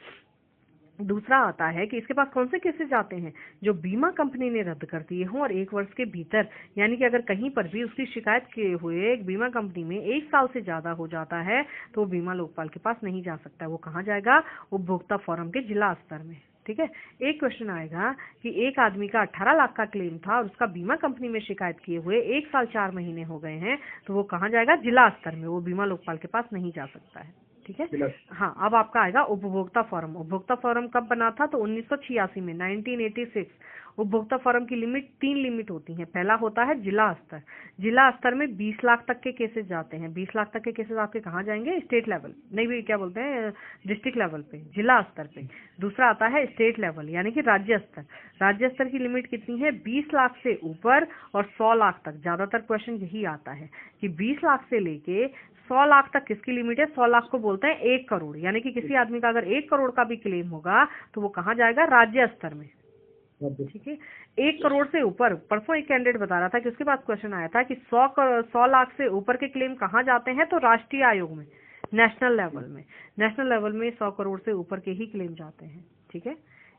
दूसरा आता है कि इसके पास कौन से केसेस जाते हैं, जो बीमा कंपनी ने रद्द कर दिए हों और 1 वर्ष के भीतर, यानी कि अगर कहीं पर भी उसकी शिकायत किए हुए एक बीमा कंपनी में 1 साल से ज्यादा हो जाता है तो वो बीमा लोकपाल के पास नहीं जा सकता। वो कहाँ जाएगा, उपभोक्ता फोरम के जिला स्तर में। ठीक है, एक क्वेश्चन आएगा कि एक आदमी का 18 लाख का क्लेम था और उसका बीमा कंपनी में शिकायत किए हुए 1 साल 4 महीने हो गए हैं, तो वो कहाँ जाएगा, जिला स्तर में। वो बीमा लोकपाल के पास नहीं जा सकता है। ठीक है, हाँ, अब आपका आएगा उपभोक्ता फोरम। उपभोक्ता फोरम कब बना था, तो 1986 में, 1986। उपभोक्ता फोरम की लिमिट 3 लिमिट होती है। पहला होता है जिला स्तर। जिला स्तर में 20 लाख तक के केसेस जाते हैं। 20 लाख तक के केसेस आपके कहाँ जाएंगे? स्टेट लेवल, नहीं भी क्या बोलते हैं, डिस्ट्रिक्ट लेवल पे, जिला स्तर पे। दूसरा आता है स्टेट लेवल यानी कि राज्य स्तर। राज्य स्तर की लिमिट कितनी है? 20 लाख से ऊपर और 100 लाख तक। ज्यादातर क्वेश्चन यही आता है कि 20 लाख से लेके 100 लाख तक किसकी लिमिट है? 100 लाख को बोलते हैं 1 करोड़, यानी कि किसी आदमी का अगर 1 करोड़ का भी क्लेम होगा तो वो कहाँ जाएगा? राज्य स्तर में। ठीक है, 1 करोड़ से ऊपर। परसों एक कैंडिडेट बता रहा था कि उसके पास क्वेश्चन आया था कि 100 लाख से ऊपर के क्लेम कहाँ जाते हैं? तो राष्ट्रीय आयोग में, नेशनल लेवल में। नेशनल लेवल में 100 करोड़ से ऊपर के ही क्लेम जाते हैं। ठीक है,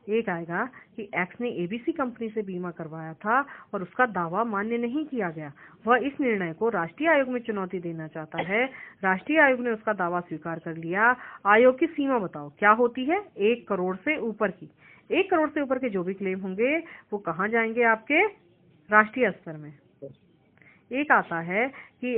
एक आएगा कि एक्स ने एबीसी कंपनी से बीमा करवाया था और उसका दावा मान्य नहीं किया गया। वह इस निर्णय को राष्ट्रीय आयोग में चुनौती देना चाहता है। राष्ट्रीय आयोग ने उसका दावा स्वीकार कर लिया। आयोग की सीमा बताओ क्या होती है? 1 करोड़ से ऊपर की। 1 करोड़ से ऊपर के जो भी क्लेम होंगे वो कहाँ जाएंगे? आपके राष्ट्रीय स्तर में। एक आता है कि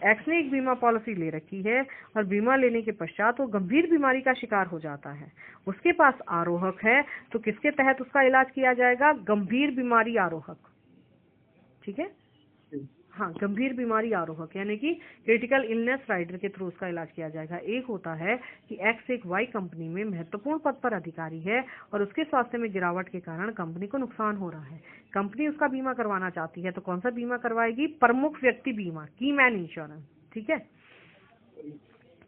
एक्स ने एक बीमा पॉलिसी ले रखी है और बीमा लेने के पश्चात वो गंभीर बीमारी का शिकार हो जाता है। उसके पास आरोहक है, तो किसके तहत उसका इलाज किया जाएगा? गंभीर बीमारी आरोहक। ठीक है, हाँ, गंभीर बीमारी आरोहक यानी कि क्रिटिकल इलनेस राइडर के थ्रू उसका इलाज किया जाएगा। एक होता है कि एक्स एक वाई कंपनी में महत्वपूर्ण पद पर अधिकारी है और उसके स्वास्थ्य में गिरावट के कारण कंपनी को नुकसान हो रहा है। कंपनी उसका बीमा करवाना चाहती है, तो कौन सा बीमा करवाएगी? प्रमुख व्यक्ति बीमा, की मैन इंश्योरेंस। ठीक है,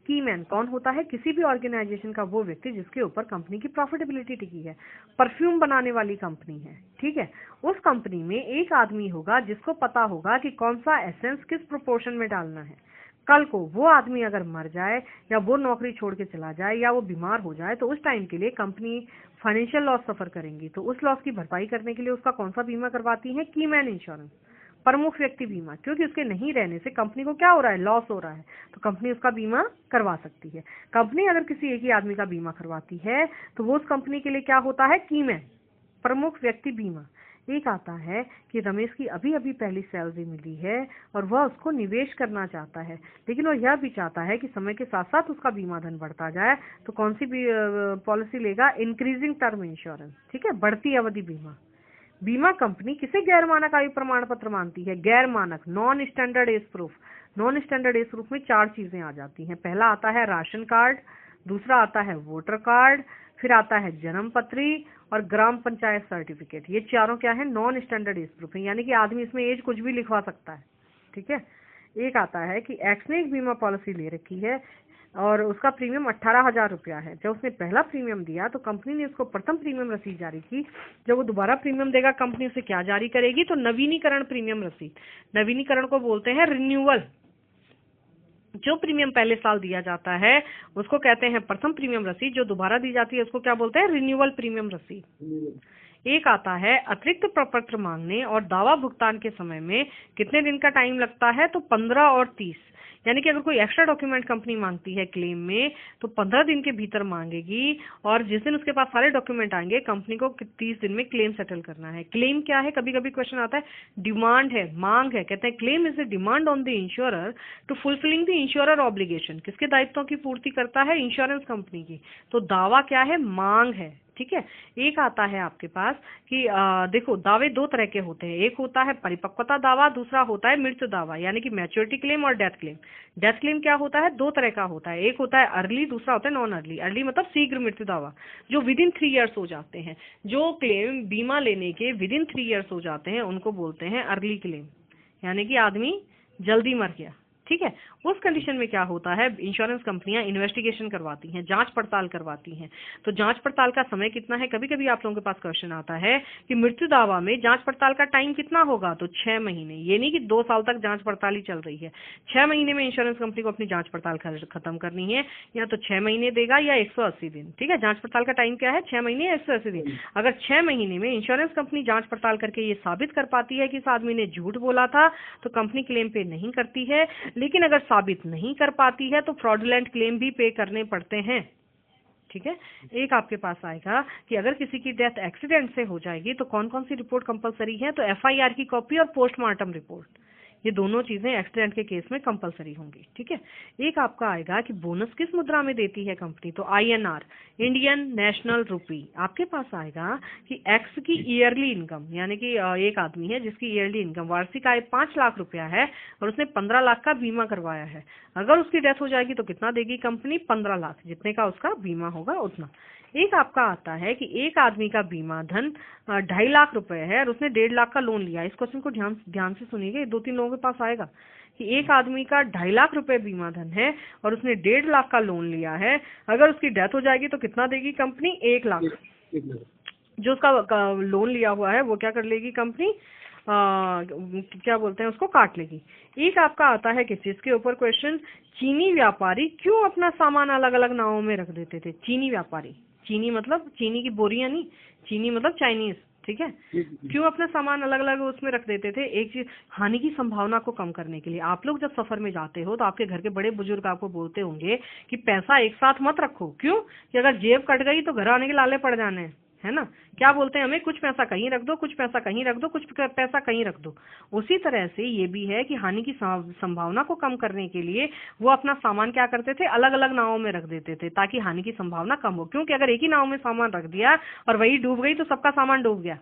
की मैन कौन होता है? किसी भी ऑर्गेनाइजेशन का वो व्यक्ति जिसके ऊपर कंपनी की प्रॉफिटेबिलिटी टिकी है। परफ्यूम बनाने वाली कंपनी है, ठीक है, उस कंपनी में एक आदमी होगा जिसको पता होगा कि कौन सा एसेंस किस प्रोपोर्शन में डालना है। कल को वो आदमी अगर मर जाए या वो नौकरी छोड़ के चला जाए या वो बीमार हो जाए तो उस टाइम के लिए कंपनी फाइनेंशियल लॉस सफर करेंगी। तो उस लॉस की भरपाई करने के लिए उसका कौन सा बीमा करवाती है? की मैन इंश्योरेंस, प्रमुख व्यक्ति बीमा। क्योंकि उसके नहीं रहने से कंपनी को क्या हो रहा है? लॉस हो रहा है, तो कंपनी उसका बीमा करवा सकती है। कंपनी अगर किसी एक ही आदमी का बीमा करवाती है तो वो उस कंपनी के लिए क्या होता है? की मैन, प्रमुख व्यक्ति बीमा। एक आता है कि रमेश की अभी अभी पहली सैलरी मिली है और वह उसको निवेश करना चाहता है, लेकिन वह यह भी चाहता है कि समय के साथ साथ उसका बीमा धन बढ़ता जाए। तो कौन सी पॉलिसी लेगा? Increasing term insurance. ठीक है, बढ़ती अवधि बीमा। बीमा कंपनी किसे गैर मानक आयु प्रमाण पत्र मानती है? गैर मानक, non standard age proof. Non standard age proof में 4 चीजें आ जाती हैं। पहला आता है राशन कार्ड, दूसरा आता है वोटर कार्ड, फिर आता है जन्म पत्री और ग्राम पंचायत सर्टिफिकेट। ये चारों क्या है? नॉन स्टैंडर्ड एज प्रूफ है, यानी कि आदमी इसमें एज कुछ भी लिखवा सकता है। ठीक है, एक आता है कि एक्स ने एक बीमा पॉलिसी ले रखी है और उसका प्रीमियम 18,000 रुपया है। जब उसने पहला प्रीमियम दिया तो कंपनी ने उसको प्रथम प्रीमियम रसीद जारी की। जब वो दोबारा प्रीमियम देगा कंपनी उसे क्या जारी करेगी? तो नवीनीकरण प्रीमियम रसीद। नवीनीकरण को बोलते हैं रिन्यूअल। जो प्रीमियम पहले साल दिया जाता है उसको कहते हैं प्रथम प्रीमियम रसीद, जो दोबारा दी जाती है उसको क्या बोलते हैं? रिन्यूअल प्रीमियम रसीद। एक आता है अतिरिक्त प्रपत्र मांगने और दावा भुगतान के समय में कितने दिन का टाइम लगता है? तो 15 और 30, यानी कि अगर कोई एक्स्ट्रा डॉक्यूमेंट कंपनी मांगती है क्लेम में तो 15 दिन के भीतर मांगेगी और जिस दिन उसके पास सारे डॉक्यूमेंट आएंगे कंपनी को 30 दिन में क्लेम सेटल करना है। क्लेम क्या है? कभी कभी क्वेश्चन आता है, डिमांड है, मांग है। कहते हैं claim is the demand on the insurer to fulfilling the insurer obligation. किसके दायित्वों की पूर्ति करता है? इंश्योरेंस कंपनी की। तो दावा क्या है? मांग है। ठीक है, एक आता है आपके पास कि देखो दावे 2 तरह के होते हैं। एक होता है परिपक्वता दावा, दूसरा होता है मृत्यु दावा, यानी कि मैच्योरिटी क्लेम और डेथ क्लेम। डेथ क्लेम क्या होता है? 2 तरह का होता है। एक होता है अर्ली, दूसरा होता है नॉन अर्ली। अर्ली मतलब शीघ्र मृत्यु दावा, जो विद इन 3 ईयर्स हो जाते हैं। जो क्लेम बीमा लेने के विद इन 3 ईयर्स हो जाते हैं उनको बोलते हैं अर्ली क्लेम, यानी कि आदमी जल्दी मर गया। ठीक है, उस कंडीशन में क्या होता है? इंश्योरेंस कंपनियां इन्वेस्टिगेशन करवाती हैं, जांच पड़ताल करवाती हैं। तो जांच पड़ताल का समय कितना है? कभी कभी आप लोगों के पास क्वेश्चन आता है कि मृत्यु दावा में जांच पड़ताल का टाइम कितना होगा? तो 6 महीने। ये नहीं कि 2 साल तक जांच पड़ताल ही चल रही है। 6 महीने में इंश्योरेंस कंपनी को अपनी जांच पड़ताल खत्म करनी है, या तो 6 महीने देगा या 180 दिन। ठीक है, जांच पड़ताल का टाइम क्या है? 6 महीने या 180 दिन। अगर 6 महीने में इंश्योरेंस कंपनी जांच पड़ताल करके ये साबित कर पाती है कि इस आदमी ने झूठ बोला था तो कंपनी क्लेम पे नहीं करती है। लेकिन अगर साबित नहीं कर पाती है तो फ्रॉडुलेंट क्लेम भी पे करने पड़ते हैं। ठीक है, एक आपके पास आएगा कि अगर किसी की डेथ एक्सीडेंट से हो जाएगी तो कौन कौन सी रिपोर्ट कंपलसरी है? तो FIR की कॉपी और पोस्टमार्टम रिपोर्ट। ये दोनों चीजें एक्सीडेंट के केस में कंपलसरी होंगी, ठीक है। एक आपका आएगा कि बोनस किस मुद्रा में देती है कंपनी, तो INR, इंडियन नेशनल रुपी। आपके पास आएगा कि एक्स की ईयरली इनकम, यानी कि एक आदमी है जिसकी ईयरली इनकम वार्षिक आय 5 लाख रुपया है और उसने 15 लाख का बीमा करवाया है। अगर उसकी डेथ हो जाएगी तो कितना देगी कंपनी, 15 लाख, जितने का उसका बीमा होगा उतना। एक आपका आता है कि एक आदमी का बीमा धन 2.5 लाख रुपए है और उसने 1.5 लाख का लोन लिया। इस क्वेश्चन को ध्यान से सुनिएगा, 2-3 लोगों के पास आएगा कि एक आदमी का 2.5 लाख रुपए बीमा धन है और उसने 1.5 लाख का लोन लिया है। अगर उसकी डेथ हो जाएगी तो कितना देगी कंपनी, 1 लाख। जो उसका लोन लिया हुआ है वो क्या कर लेगी कंपनी, क्या बोलते हैं उसको, काट लेगी। एक आपका आता है किस चीज के ऊपर क्वेश्चन, चीनी व्यापारी क्यों अपना सामान अलग अलग नावों में रख देते थे। चीनी व्यापारी, चीनी मतलब चीनी की बोरियां नहीं, चीनी मतलब चाइनीज, ठीक है। क्यों अपना सामान अलग अलग उसमें रख देते थे, एक चीज हानि की संभावना को कम करने के लिए। आप लोग जब सफर में जाते हो तो आपके घर के बड़े बुजुर्ग आपको बोलते होंगे कि पैसा एक साथ मत रखो, क्यों कि अगर जेब कट गई तो घर आने के लाले पड़ जाने हैं, है ना। क्या बोलते हैं हमें, कुछ पैसा कहीं रख दो, कुछ पैसा कहीं रख दो, कुछ पैसा कहीं रख दो। उसी तरह से ये भी है कि हानि की संभावना को कम करने के लिए वो अपना सामान क्या करते थे, अलग अलग नावों में रख देते थे ताकि हानि की संभावना कम हो। क्योंकि अगर एक ही नाव में सामान रख दिया और वही डूब गई तो सबका सामान डूब गया,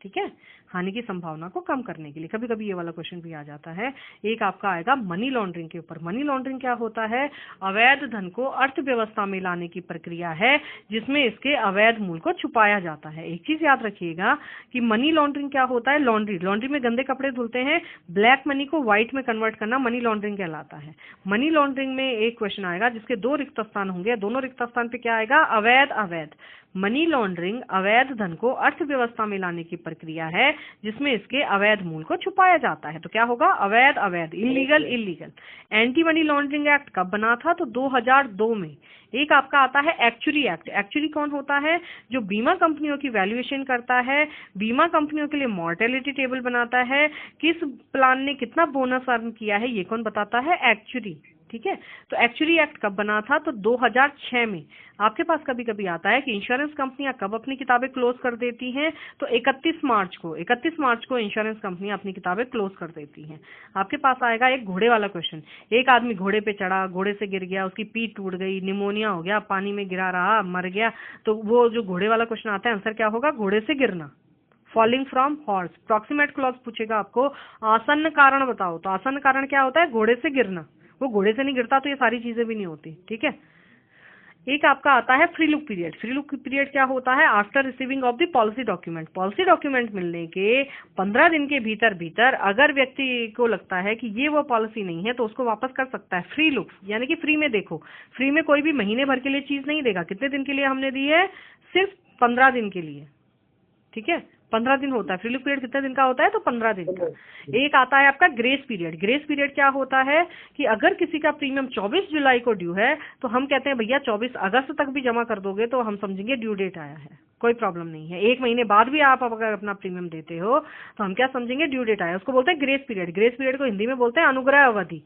ठीक है। हानि की संभावना को कम करने के लिए कभी कभी ये वाला क्वेश्चन भी आ जाता है। एक आपका आएगा मनी लॉन्ड्रिंग के ऊपर। मनी लॉन्ड्रिंग क्या होता है, अवैध धन को अर्थव्यवस्था में लाने की प्रक्रिया है जिसमें इसके अवैध मूल को छुपाया जाता है। एक चीज याद रखिएगा कि मनी लॉन्ड्रिंग क्या होता है, लॉन्ड्री में गंदे कपड़े धुलते हैं, ब्लैक मनी को व्हाइट में कन्वर्ट करना मनी लॉन्ड्रिंग कहलाता है। मनी लॉन्ड्रिंग में एक क्वेश्चन आएगा जिसके 2 रिक्त स्थान होंगे, दोनों रिक्त स्थान पे क्या आएगा, अवैध। अवैध मनी लॉन्ड्रिंग अवैध धन को अर्थव्यवस्था में लाने की प्रक्रिया है जिसमें इसके अवैध मूल को छुपाया जाता है। तो क्या होगा, अवैध अवैध, illegal illegal. Anti money laundering act कब बना था, तो 2002 में। एक आपका आता है एक्चुरी एक्ट। एक्चुरी कौन होता है, जो बीमा कंपनियों की वैल्यूएशन करता है, बीमा कंपनियों के लिए मॉर्टेलिटी टेबल बनाता है, किस प्लान ने कितना बोनस अर्न किया है ये कौन बताता है, एक्चुरी, ठीक है। तो एक्चुरी एक्ट कब बना था, तो 2006 में। आपके पास कभी कभी आता है कि इंश्योरेंस कंपनियां कब अपनी किताबें क्लोज कर देती हैं, तो 31 मार्च को इंश्योरेंस कंपनियां अपनी किताबें क्लोज कर देती हैं। आपके पास आएगा एक घोड़े वाला क्वेश्चन। एक आदमी घोड़े पे चढ़ा, घोड़े से गिर गया, उसकी पीठ टूट गई, निमोनिया हो गया, पानी में गिरा रहा, मर गया। तो वो जो घोड़े वाला क्वेश्चन आता है, आंसर क्या होगा, घोड़े से गिरना, falling from horse. Proximate clause पूछेगा आपको, आसन्न कारण बताओ, तो आसन्न कारण क्या होता है, घोड़े से गिरना। वो घोड़े से नहीं गिरता तो ये सारी चीजें भी नहीं होती, ठीक है। एक आपका आता है free look period. Free look period क्या होता है, after receiving of the policy document. Policy document मिलने के 15 दिन के भीतर अगर व्यक्ति को लगता है कि ये वो पॉलिसी नहीं है तो उसको वापस कर सकता है। फ्री लुक यानी कि फ्री में देखो, फ्री में कोई भी महीने भर के लिए चीज नहीं देगा। कितने दिन के लिए हमने दी है, सिर्फ 15 दिन के लिए, ठीक है। 15 दिन होता है फ्री लुक पीरियड। कितने दिन का होता है, तो 15 दिन का। एक आता है आपका ग्रेस पीरियड। ग्रेस पीरियड क्या होता है कि अगर किसी का प्रीमियम 24 जुलाई को ड्यू है तो हम कहते हैं भैया 24 अगस्त तक भी जमा कर दोगे तो हम समझेंगे ड्यू डेट आया है, कोई प्रॉब्लम नहीं है। 1 महीने बाद भी आप अगर अपना प्रीमियम देते हो तो हम क्या समझेंगे, ड्यू डेट आया, उसको बोलते हैं ग्रेस पीरियड। ग्रेस पीरियड को हिंदी में बोलते हैं अनुग्रह अवधि।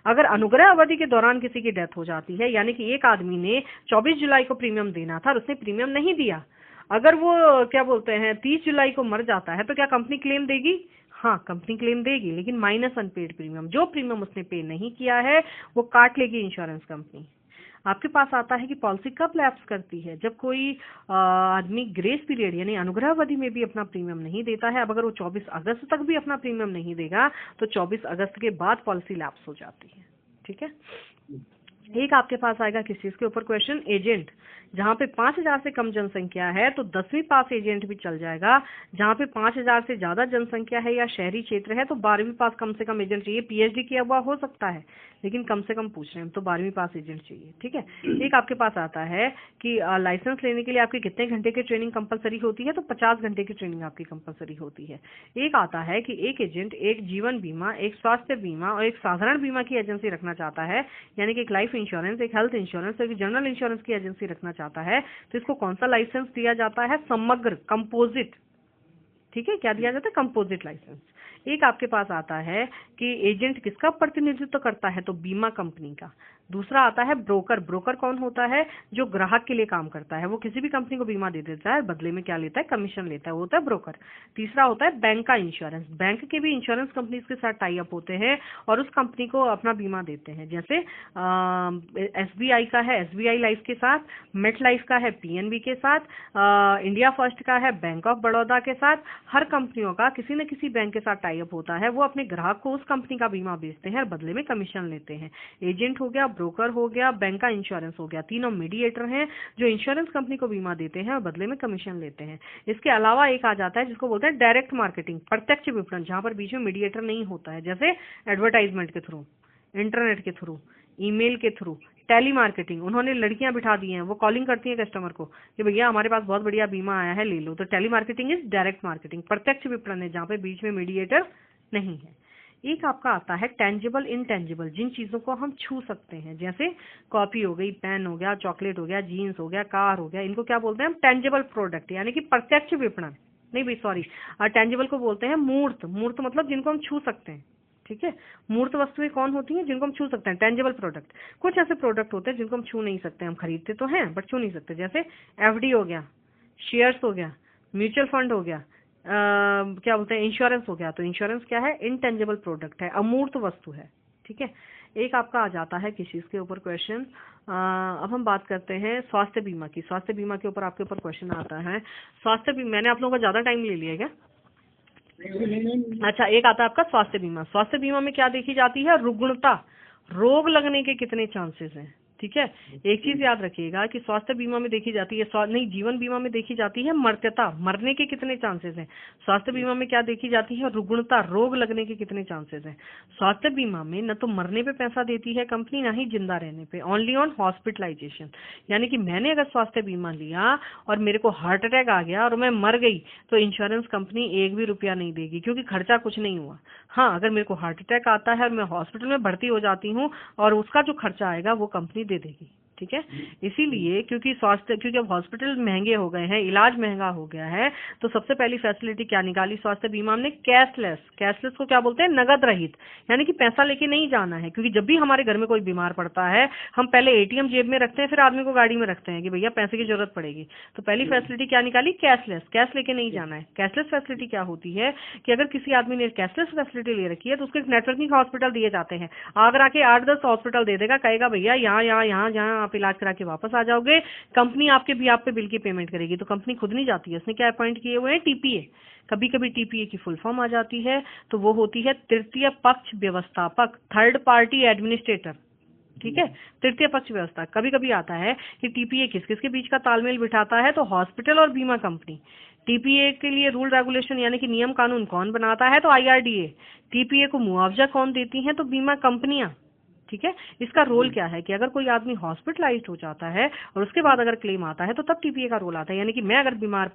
अगर अनुग्रह अवधि के दौरान किसी की डेथ हो जाती है, यानी कि एक आदमी ने 24 जुलाई को प्रीमियम देना था और उसने प्रीमियम नहीं दिया, अगर वो क्या बोलते हैं 30 जुलाई को मर जाता है तो क्या कंपनी क्लेम देगी, हाँ कंपनी क्लेम देगी, लेकिन माइनस अनपेड प्रीमियम। जो प्रीमियम उसने पे नहीं किया है वो काट लेगी इंश्योरेंस कंपनी। आपके पास आता है कि पॉलिसी कब लैप्स करती है, जब कोई आदमी ग्रेस पीरियड यानी अनुग्रह अवधि में भी अपना प्रीमियम नहीं देता है। अब अगर वो 24 अगस्त तक भी अपना प्रीमियम नहीं देगा तो 24 अगस्त के बाद पॉलिसी लैप्स हो जाती है, ठीक है। एक आपके पास आएगा किस चीज के ऊपर क्वेश्चन, एजेंट। जहाँ पे 5000 से कम जनसंख्या है तो 10वीं पास एजेंट भी चल जाएगा। जहाँ पे 5000 से ज्यादा जनसंख्या है या शहरी क्षेत्र है तो 12वीं पास कम से कम एजेंट चाहिए। पीएचडी किया हुआ हो सकता है लेकिन कम से कम पूछ रहे हैं तो 12वीं पास एजेंट चाहिए, ठीक है। एक आपके पास आता है कि लाइसेंस लेने के लिए आपकी कितने घंटे की ट्रेनिंग कंपलसरी होती है, तो 50 घंटे की ट्रेनिंग आपकी कंपलसरी होती है। एक आता है कि एक एजेंट एक जीवन बीमा, एक स्वास्थ्य बीमा और एक साधारण बीमा की एजेंसी रखना चाहता है, यानी कि एक लाइफ इंश्योरेंस, एक हेल्थ इंश्योरेंस, एक जनरल इंश्योरेंस की एजेंसी रखना चाहता है, तो इसको कौन सा लाइसेंस दिया जाता है, समग्र कंपोजिट, ठीक है। क्या दिया जाता है, कंपोजिट लाइसेंस। एक आपके पास आता है कि एजेंट किसका प्रतिनिधित्व करता है, तो बीमा कंपनी का। दूसरा आता है ब्रोकर। ब्रोकर कौन होता है, जो ग्राहक के लिए काम करता है, वो किसी भी कंपनी को बीमा दे देता है, बदले में क्या लेता है, कमीशन लेता है, वो होता है ब्रोकर। तीसरा होता है बैंक का इंश्योरेंस। बैंक के भी इंश्योरेंस कंपनीज के साथ टाई अप होते हैं और उस कंपनी को अपना बीमा देते हैं, जैसे एसबीआई का है एसबीआई लाइफ के साथ, मेट लाइफ का है पीएनबी के साथ, इंडिया फर्स्ट का है बैंक ऑफ बड़ौदा के साथ। हर कंपनियों का किसी न किसी बैंक के साथ टाई अप होता है, वो अपने ग्राहक को उस कंपनी का बीमा बेचते हैं और बदले में कमीशन लेते हैं। एजेंट हो गया, ब्रोकर हो गया, बैंक का इंश्योरेंस हो गया, तीनों मीडिएटर हैं जो इंश्योरेंस कंपनी को बीमा देते हैं और बदले में कमीशन लेते हैं। इसके अलावा एक आ जाता है जिसको बोलते हैं डायरेक्ट मार्केटिंग, प्रत्यक्ष विपणन, जहां पर बीच में मीडिएटर नहीं होता है, जैसे एडवर्टाइजमेंट के थ्रू, इंटरनेट के थ्रू, ईमेल के थ्रू, टेली मार्केटिंग। उन्होंने लड़कियां बिठा दी हैं, वो कॉलिंग करती हैं कस्टमर को कि भैया हमारे पास बहुत बढ़िया बीमा आया है, ले लो। तो telemarketing is direct marketing, प्रत्यक्ष विपणन है जहां पे बीच में मीडिएटर नहीं है। एक आपका आता है टेंजिबल इनटेंजिबल, जिन चीजों को हम छू सकते हैं, जैसे कॉपी हो गई, पेन हो गया, चॉकलेट हो गया, जीन्स हो गया, कार हो गया, इनको क्या बोलते हैं हम, टेंजिबल प्रोडक्ट, यानी कि प्रत्यक्ष विपणन। नहीं भाई सॉरी, टेंजिबल को बोलते हैं मूर्त। मूर्त मतलब जिनको हम छू सकते हैं, ठीक है। मूर्त वस्तुएं कौन होती हैं, जिनको हम छू सकते हैं, टेंजिबल प्रोडक्ट। कुछ ऐसे प्रोडक्ट होते हैं जिनको हम छू नहीं सकते, हम खरीदते तो हैं बट छू नहीं सकते, जैसे एफडी हो गया, शेयर्स हो गया, म्यूचुअल फंड हो गया, क्या बोलते हैं, इंश्योरेंस हो गया। तो इंश्योरेंस क्या है, इनटेंजिबल प्रोडक्ट है, अमूर्त वस्तु है, ठीक है। एक आपका आ जाता है किस चीज के ऊपर क्वेश्चन, अब हम बात करते हैं स्वास्थ्य बीमा की। स्वास्थ्य बीमा के ऊपर आपके ऊपर क्वेश्चन आता है। स्वास्थ्य बीमा, मैंने आप लोगों का ज्यादा टाइम ले लिया क्या? अच्छा, एक आता है आपका स्वास्थ्य बीमा। स्वास्थ्य बीमा में क्या देखी जाती है, रुग्णता, रोग लगने के कितने चांसेस हैं, ठीक है। एक चीज याद रखिएगा कि स्वास्थ्य बीमा में देखी जाती है, नहीं जीवन बीमा में देखी जाती है मर्त्यता, मरने के कितने चांसेस हैं। स्वास्थ्य बीमा में क्या देखी जाती है, रुग्णता, रोग लगने के कितने चांसेस हैं। स्वास्थ्य बीमा में न तो मरने पे पैसा देती है कंपनी, ना ही जिंदा रहने पे, ओनली ऑन हॉस्पिटलाइजेशन। यानी कि मैंने अगर स्वास्थ्य बीमा लिया और मेरे को हार्ट अटैक आ गया और मैं मर गई, तो इंश्योरेंस कंपनी एक भी रुपया नहीं देगी, क्योंकि खर्चा कुछ नहीं हुआ। हाँ, अगर मेरे को हार्ट अटैक आता है और मैं हॉस्पिटल में भर्ती हो जाती हूँ और उसका जो खर्चा आएगा वो कंपनी दे देगी, ठीक है। इसीलिए क्योंकि अब हॉस्पिटल महंगे हो गए हैं, इलाज महंगा हो गया है, तो सबसे पहली फैसिलिटी क्या निकाली स्वास्थ्य बीमा ने, कैशलेस। कैशलेस को क्या बोलते हैं, नगद रहित, यानी कि पैसा लेके नहीं जाना है। क्योंकि जब भी हमारे घर में कोई बीमार पड़ता है, हम पहले एटीएम जेब में रखते हैं, फिर आदमी को गाड़ी में रखते हैं कि भैया पैसे की जरूरत पड़ेगी। तो पहली फैसिलिटी क्या निकाली, कैशलेस, कैश लेके नहीं जाना है। कैशलेस फैसिलिटी क्या होती है कि अगर किसी आदमी ने कैशलेस फैसिलिटी ले रखी है तो उसके नेटवर्किंग हॉस्पिटल दिए जाते हैं। आगरा के 8-10 हॉस्पिटल दे देगा, कहेगा भैया यहाँ यहाँ यहाँ जहाँ आप इलाज करा के वापस आ जाओगे, कंपनी आप पे बिल की पेमेंट करेगी। तो कंपनी खुद नहीं जाती है, उसने क्या अपॉइंट किए हुए हैं, टीपीए। कभी कभी टीपीए की फुल फॉर्म आ जाती है, तो वो होती है तृतीय पक्ष व्यवस्थापक, थर्ड पार्टी एडमिनिस्ट्रेटर, ठीक है। तृतीय पक्ष व्यवस्था कभी कभी आता है कि टीपीए किस किस के बीच का तालमेल बिठाता है, तो हॉस्पिटल और बीमा कंपनी। टीपीए के लिए रूल रेगुलेशन यानी कि नियम कानून कौन बनाता है, तो आईआरडीए। टीपीए को मुआवजा कौन देती है, तो बीमा कंपनियां, ठीक है। इसका रोल क्या है कि अगर कोई आदमी हॉस्पिटलाइज्ड हो जाता है और उसके बाद अगर क्लेम आता है तो तब टीपीए का रोल आता है। यानी कि मैं अगर बीमार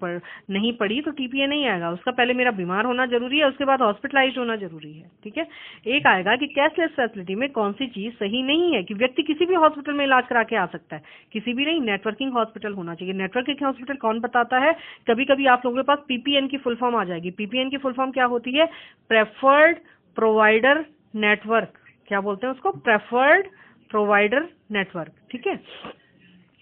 नहीं पड़ी तो टीपीए नहीं आएगा, उसका पहले मेरा बीमार होना जरूरी है, उसके बाद हॉस्पिटलाइज्ड होना जरूरी है, ठीक है। एक आएगा कि कैशलेस फैसिलिटी में कौन सी चीज सही नहीं है, कि व्यक्ति किसी भी हॉस्पिटल में इलाज करा के आ सकता है, किसी भी नहीं, नेटवर्किंग हॉस्पिटल होना चाहिए। नेटवर्किंग हॉस्पिटल कौन बताता है, कभी कभी आप लोगों के पास पीपीएन की फुल फॉर्म आ जाएगी। पीपीएन की फुल फॉर्म क्या होती है, प्रेफर्ड प्रोवाइडर नेटवर्क, क्या बोलते हैं उसको, प्रेफर्ड प्रोवाइडर नेटवर्क, ठीक है।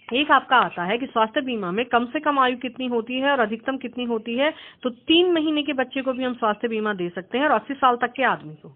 एक आपका आता है कि स्वास्थ्य बीमा में कम से कम आयु कितनी होती है और अधिकतम कितनी होती है, तो 3 महीने के बच्चे को भी हम स्वास्थ्य बीमा दे सकते हैं और 80 साल तक के आदमी को,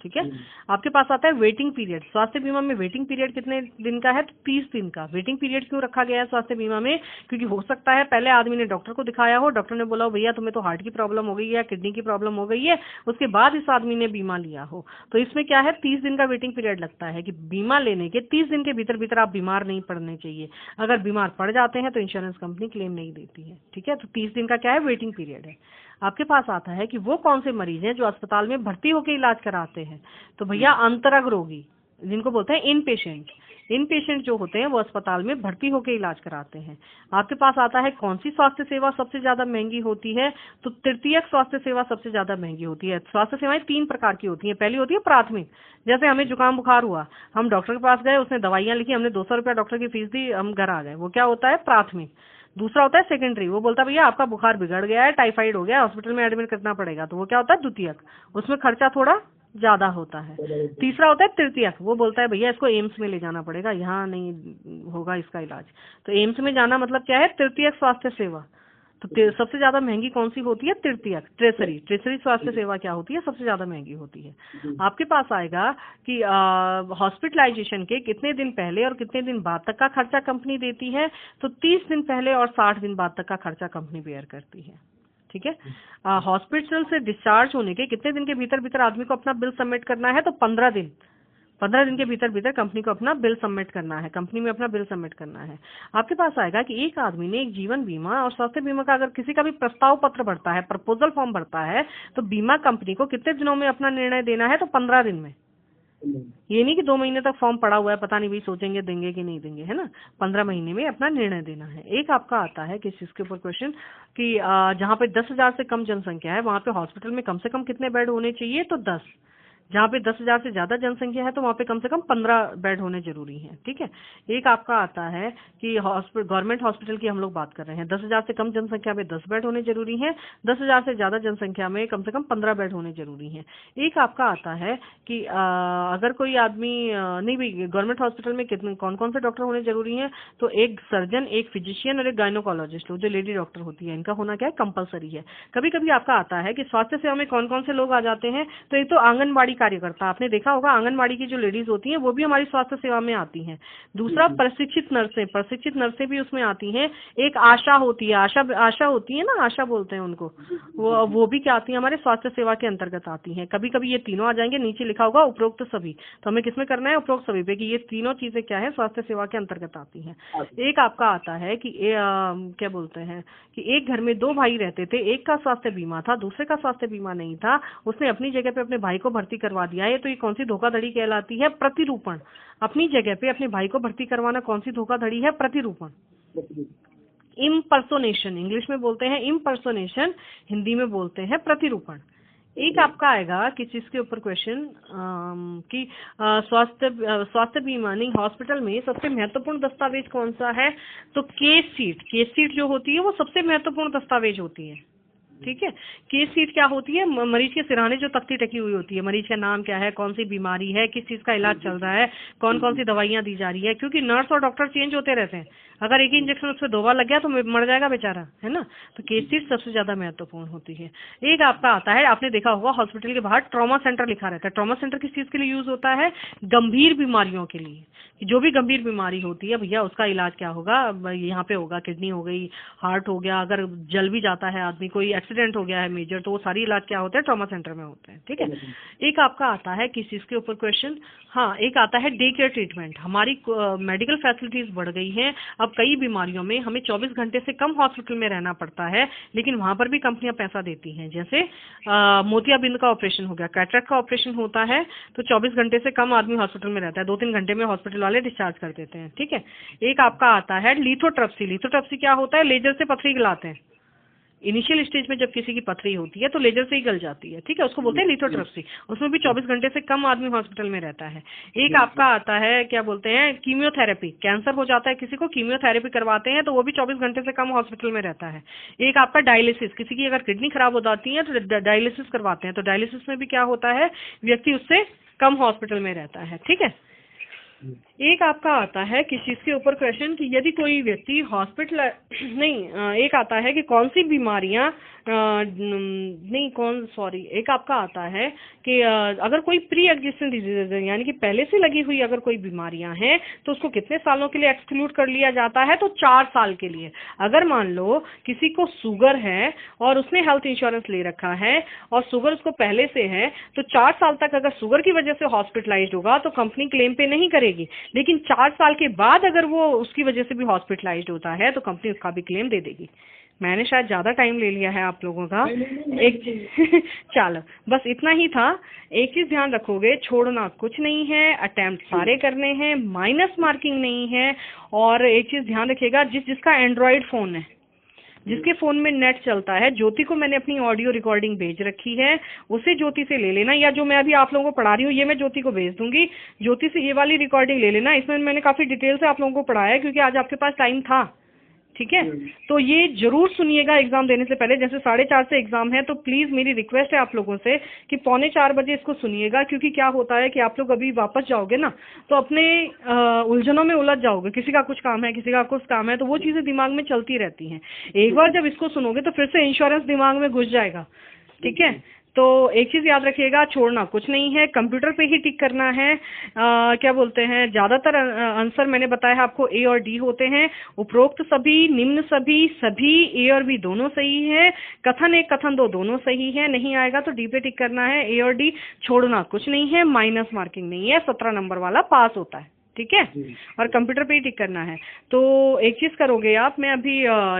ठीक है। आपके पास आता है वेटिंग पीरियड। स्वास्थ्य बीमा में वेटिंग पीरियड कितने दिन का है, तो 30 दिन का। वेटिंग पीरियड क्यों रखा गया है स्वास्थ्य बीमा में, क्योंकि हो सकता है पहले आदमी ने डॉक्टर को दिखाया हो, डॉक्टर ने बोला हो भैया तुम्हें तो हार्ट की प्रॉब्लम हो गई है या किडनी की प्रॉब्लम हो गई है, उसके बाद इस आदमी ने बीमा लिया हो। तो इसमें क्या है, 30 दिन का वेटिंग पीरियड लगता है कि बीमा लेने के 30 दिन के भीतर आप बीमार नहीं पड़ने चाहिए। अगर बीमार पड़ जाते हैं तो इंश्योरेंस कंपनी क्लेम नहीं देती है, ठीक है। तो 30 दिन का क्या है, वेटिंग पीरियड है। आपके पास आता है कि वो कौन से मरीज हैं जो अस्पताल में भर्ती होकर इलाज कराते हैं, तो भैया अंतरंग रोगी, जिनको बोलते हैं इन पेशेंट। इन पेशेंट जो होते हैं वो अस्पताल में भर्ती होकर इलाज कराते हैं। आपके पास आता है कौन सी स्वास्थ्य सेवा सबसे ज्यादा महंगी होती है, तो तृतीयक स्वास्थ्य सेवा सबसे ज्यादा महंगी होती है। स्वास्थ्य सेवाएं 3 प्रकार की होती हैं। पहली होती है प्राथमिक, जैसे हमें जुकाम बुखार हुआ, हम डॉक्टर के पास गए, उसने दवाइयां लिखी, हमने 200 रुपया डॉक्टर की फीस दी, हम घर आ गए, वो क्या होता है, प्राथमिक। दूसरा होता है सेकेंडरी, वो बोलता है भैया आपका बुखार बिगड़ गया है, टाइफाइड हो गया, हॉस्पिटल में एडमिट करना पड़ेगा, तो वो क्या होता है द्वितीयक, उसमें खर्चा थोड़ा ज्यादा होता है। तीसरा होता है तृतीयक, वो बोलता है भैया इसको एम्स में ले जाना पड़ेगा, यहाँ नहीं होगा इसका इलाज, तो एम्स में जाना मतलब क्या है, तृतीयक स्वास्थ्य सेवा। तो सबसे ज्यादा महंगी कौन सी होती है, तृतीयक, ट्रेसरी स्वास्थ्य सेवा क्या होती है, सबसे ज्यादा महंगी होती है। आपके पास आएगा कि हॉस्पिटलाइजेशन के कितने दिन पहले और कितने दिन बाद तक का खर्चा कंपनी देती है, तो 30 दिन पहले और 60 दिन बाद तक का खर्चा कंपनी बेयर करती है। ठीक है, हॉस्पिटल से डिस्चार्ज होने के कितने दिन के भीतर भीतर आदमी को अपना बिल सबमिट करना है, तो 15 दिन, 15 दिन के भीतर भीतर कंपनी को अपना बिल सबमिट करना है, कंपनी में अपना बिल सबमिट करना है। आपके पास आएगा कि एक आदमी ने एक जीवन बीमा और स्वास्थ्य बीमा का अगर किसी का भी प्रस्ताव पत्र भरता है, प्रपोजल फॉर्म भरता है, तो बीमा कंपनी को कितने दिनों में अपना निर्णय देना है, तो 15 दिन में। ये नहीं कि 2 महीने तक फॉर्म पड़ा हुआ है, पता नहीं भाई सोचेंगे देंगे कि नहीं देंगे, है ना, 15 महीने में अपना निर्णय देना है। एक आपका आता है किस चीज के ऊपर क्वेश्चन कि जहाँ पे 10,000 से कम जनसंख्या है वहाँ पे हॉस्पिटल में कम से कम कितने बेड होने चाहिए, तो 10। जहाँ पे 10,000 से ज्यादा जनसंख्या है तो वहाँ पे कम से कम 15 बेड होने जरूरी है। ठीक है, एक आपका आता है कि गवर्नमेंट हॉस्पिटल की हम लोग बात कर रहे हैं, 10,000 से कम जनसंख्या में 10 बेड होने जरूरी है, 10,000 से ज्यादा जनसंख्या में कम से कम 15 बेड होने जरूरी है। एक आपका आता है कि अगर कोई आदमी नहीं भी गवर्नमेंट हॉस्पिटल में कितने कौन कौन से डॉक्टर होने जरूरी है, तो एक सर्जन, एक फिजिशियन और एक गायनोकोलॉजिस्ट, जो लेडी डॉक्टर होती है, इनका होना क्या है, कंपलसरी है। कभी कभी आपका आता है कि स्वास्थ्य सेवा में कौन कौन से लोग आ जाते हैं, तो एक तो आंगनबाड़ी कार्यकर्ता, आपने देखा होगा आंगनबाड़ी की जो लेडीज होती हैं वो भी हमारी स्वास्थ्य सेवा में आती हैं। दूसरा प्रशिक्षित नर्सें भी उसमें आती हैं। एक आशा होती है, आशा होती है ना, आशा बोलते हैं उनको, वो भी क्या आती है, हमारे स्वास्थ्य सेवा के अंतर्गत आती हैं। कभी कभी ये तीनों आ जाएंगे, नीचे लिखा होगा उपरोक्त सभी, तो हमें किसमें करना है, उपरोक्त सभी पे, कि ये तीनों चीजें क्या है, स्वास्थ्य सेवा के अंतर्गत आती हैं। एक आपका आता है कि क्या बोलते हैं कि एक घर में 2 भाई रहते थे, एक का स्वास्थ्य बीमा था, दूसरे का स्वास्थ्य बीमा नहीं था, उसने अपनी जगह पे अपने भाई को भर्ती करवा दिया है, तो ये कौन सी धोखाधड़ी कहलाती है, प्रतिरूपण। अपनी जगह पे अपने भाई को भर्ती करवाना कौन सी धोखाधड़ी है, प्रतिरूपण। इम्पर्सोनेशन इंग्लिश में बोलते हैं, इम्पर्सोनेशन हिंदी में बोलते हैं प्रतिरूपण। एक आपका आएगा कि जिसके ऊपर क्वेश्चन कि स्वास्थ्य बीमा नहीं, हॉस्पिटल में सबसे महत्वपूर्ण दस्तावेज कौन सा है, तो केस सीट जो होती है वो सबसे महत्वपूर्ण दस्तावेज होती है। ठीक है, केस सीट क्या होती है, मरीज के सिरहाने जो तख्ती टकी हुई होती है, मरीज का नाम क्या है, कौन सी बीमारी है, किस चीज का इलाज चल रहा है, कौन कौन सी दवाइयां दी जा रही है, क्योंकि नर्स और डॉक्टर चेंज होते रहते हैं। अगर एक ही इंजेक्शन उस पर 2 बार लग गया तो मर जाएगा बेचारा, है ना, तो केस सीट सबसे ज्यादा महत्वपूर्ण होती है। एक आपका आता है, आपने देखा होगा हॉस्पिटल के बाहर ट्रॉमा सेंटर लिखा रहता है। ट्रॉमा सेंटर किस चीज के लिए यूज होता है, गंभीर बीमारियों के लिए, जो भी गंभीर बीमारी होती है भैया उसका इलाज क्या होगा, यहाँ पे होगा, किडनी हो गई, हार्ट हो गया, अगर जल भी जाता है आदमी, कोई एक्सीडेंट हो गया है मेजर, तो वो सारी इलाज क्या होते हैं, ट्रॉमा सेंटर में होते हैं। ठीक है, एक आपका आता है किस चीज के ऊपर क्वेश्चन, हाँ, एक आता है डे केयर ट्रीटमेंट। हमारी मेडिकल फैसिलिटीज बढ़ गई हैं, अब कई बीमारियों में हमें 24 घंटे से कम हॉस्पिटल में रहना पड़ता है, लेकिन वहां पर भी कंपनियां पैसा देती हैं। जैसे मोतियाबिंद का ऑपरेशन हो गया, कैटरेक्ट का ऑपरेशन होता है, तो 24 घंटे से कम आदमी हॉस्पिटल में रहता है, 2-3 घंटे में हॉस्पिटल वाले डिस्चार्ज कर देते हैं। ठीक है, एक आपका आता है लिथोट्रिप्सी क्या होता है, लेजर से पथरी गलाते हैं। इनिशियल स्टेज में जब किसी की पथरी होती है तो लेजर से ही गल जाती है। ठीक है, उसको बोलते हैं लिथोट्रिप्सी, उसमें भी 24 घंटे से कम आदमी हॉस्पिटल में रहता है। एक आपका आता है क्या बोलते हैं, कीमियोथेरेपी, कैंसर हो जाता है किसी को, कीमियोथेरेपी करवाते हैं तो वो भी 24 घंटे से कम हॉस्पिटल में रहता है। एक आपका डायलिसिस, किसी की अगर किडनी खराब हो जाती है तो डायलिसिस करवाते हैं, तो डायलिसिस में भी क्या होता है, व्यक्ति उससे कम हॉस्पिटल में रहता है। ठीक है, एक आपका आता है किस चीज के ऊपर क्वेश्चन कि यदि कोई व्यक्ति हॉस्पिटल नहीं, एक आता है कि कौन सी बीमारियां एक आपका आता है कि अगर कोई प्री एग्जिस्टिंग डिजीज है, यानी कि पहले से लगी हुई अगर कोई बीमारियां हैं तो उसको कितने सालों के लिए एक्सक्लूड कर लिया जाता है, तो 4 साल के लिए। अगर मान लो किसी को शुगर है और उसने हेल्थ इंश्योरेंस ले रखा है और शुगर उसको पहले से है, तो 4 साल तक अगर शुगर की वजह से हॉस्पिटलाइज्ड होगा तो कंपनी क्लेम पे नहीं करेगी, लेकिन 4 साल के बाद अगर वो उसकी वजह से भी हॉस्पिटलाइज्ड होता है तो कंपनी उसका भी क्लेम दे देगी। मैंने शायद ज्यादा टाइम ले लिया है आप लोगों का, एक चलो बस इतना ही था। एक चीज ध्यान रखोगे, छोड़ना कुछ नहीं है, अटेम्प्ट सारे करने हैं, माइनस मार्किंग नहीं है। और एक चीज ध्यान रखिएगा, जिसका एंड्रॉइड फोन है, जिसके फोन में नेट चलता है, ज्योति को मैंने अपनी ऑडियो रिकॉर्डिंग भेज रखी है, उसे ज्योति से ले लेना, या जो मैं अभी आप लोगों को पढ़ा रही हूँ ये मैं ज्योति को भेज दूंगी, ज्योति से ये वाली रिकॉर्डिंग ले लेना। इसमें मैंने काफी डिटेल से आप लोगों को पढ़ाया है क्योंकि आज आपके पास टाइम था। ठीक है। तो ये जरूर सुनिएगा एग्जाम देने से पहले, जैसे 4:30 से एग्जाम है, तो प्लीज मेरी रिक्वेस्ट है आप लोगों से कि 3:45 बजे इसको सुनिएगा, क्योंकि क्या होता है कि आप लोग अभी वापस जाओगे ना तो अपने उलझनों में उलझ जाओगे, किसी का कुछ काम है, किसी का कुछ काम है, तो वो चीजें दिमाग में चलती रहती हैं। एक बार जब इसको सुनोगे तो फिर से इंश्योरेंस दिमाग में घुस जाएगा, ठीक है। तो एक चीज याद रखिएगा, छोड़ना कुछ नहीं है, कंप्यूटर पे ही टिक करना है। क्या बोलते हैं, ज्यादातर आंसर मैंने बताया है आपको ए और डी होते हैं, उपरोक्त सभी, निम्न सभी, सभी ए और बी दोनों सही है, कथन 1 कथन 2 दोनों सही है। नहीं आएगा तो डी पे टिक करना है, ए और डी, छोड़ना कुछ नहीं है, माइनस मार्किंग नहीं है, 17 नंबर वाला पास होता है, ठीक है। और कंप्यूटर पे ही टिक करना है। तो एक चीज करोगे आप, मैं अभी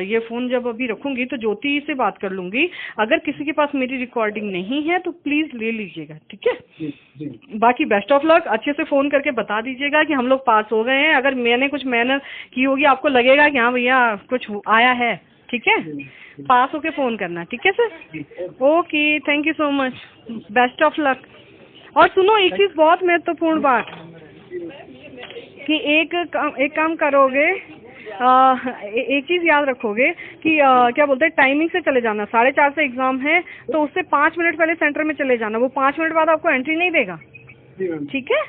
ये फोन जब अभी रखूंगी तो ज्योति से बात कर लूंगी, अगर किसी के पास मेरी रिकॉर्डिंग नहीं है तो प्लीज ले लीजिएगा, ठीक है। बाकी बेस्ट ऑफ लक, अच्छे से फोन करके बता दीजिएगा कि हम लोग पास हो गए हैं। अगर मैंने कुछ मेहनत की होगी, आपको लगेगा कि हाँ भैया कुछ आया है, ठीक है, पास होके फोन करना, ठीक है sir. Okay, thank you so much, best of luck. और सुनो एक चीज बहुत महत्वपूर्ण बात, कि एक काम करोगे, एक चीज याद रखोगे कि क्या बोलते हैं, टाइमिंग से चले जाना। 4:30 से एग्जाम है तो उससे 5 मिनट पहले सेंटर में चले जाना, वो 5 मिनट बाद आपको एंट्री नहीं देगा, ठीक है।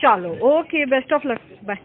चलो okay, best of luck, bye.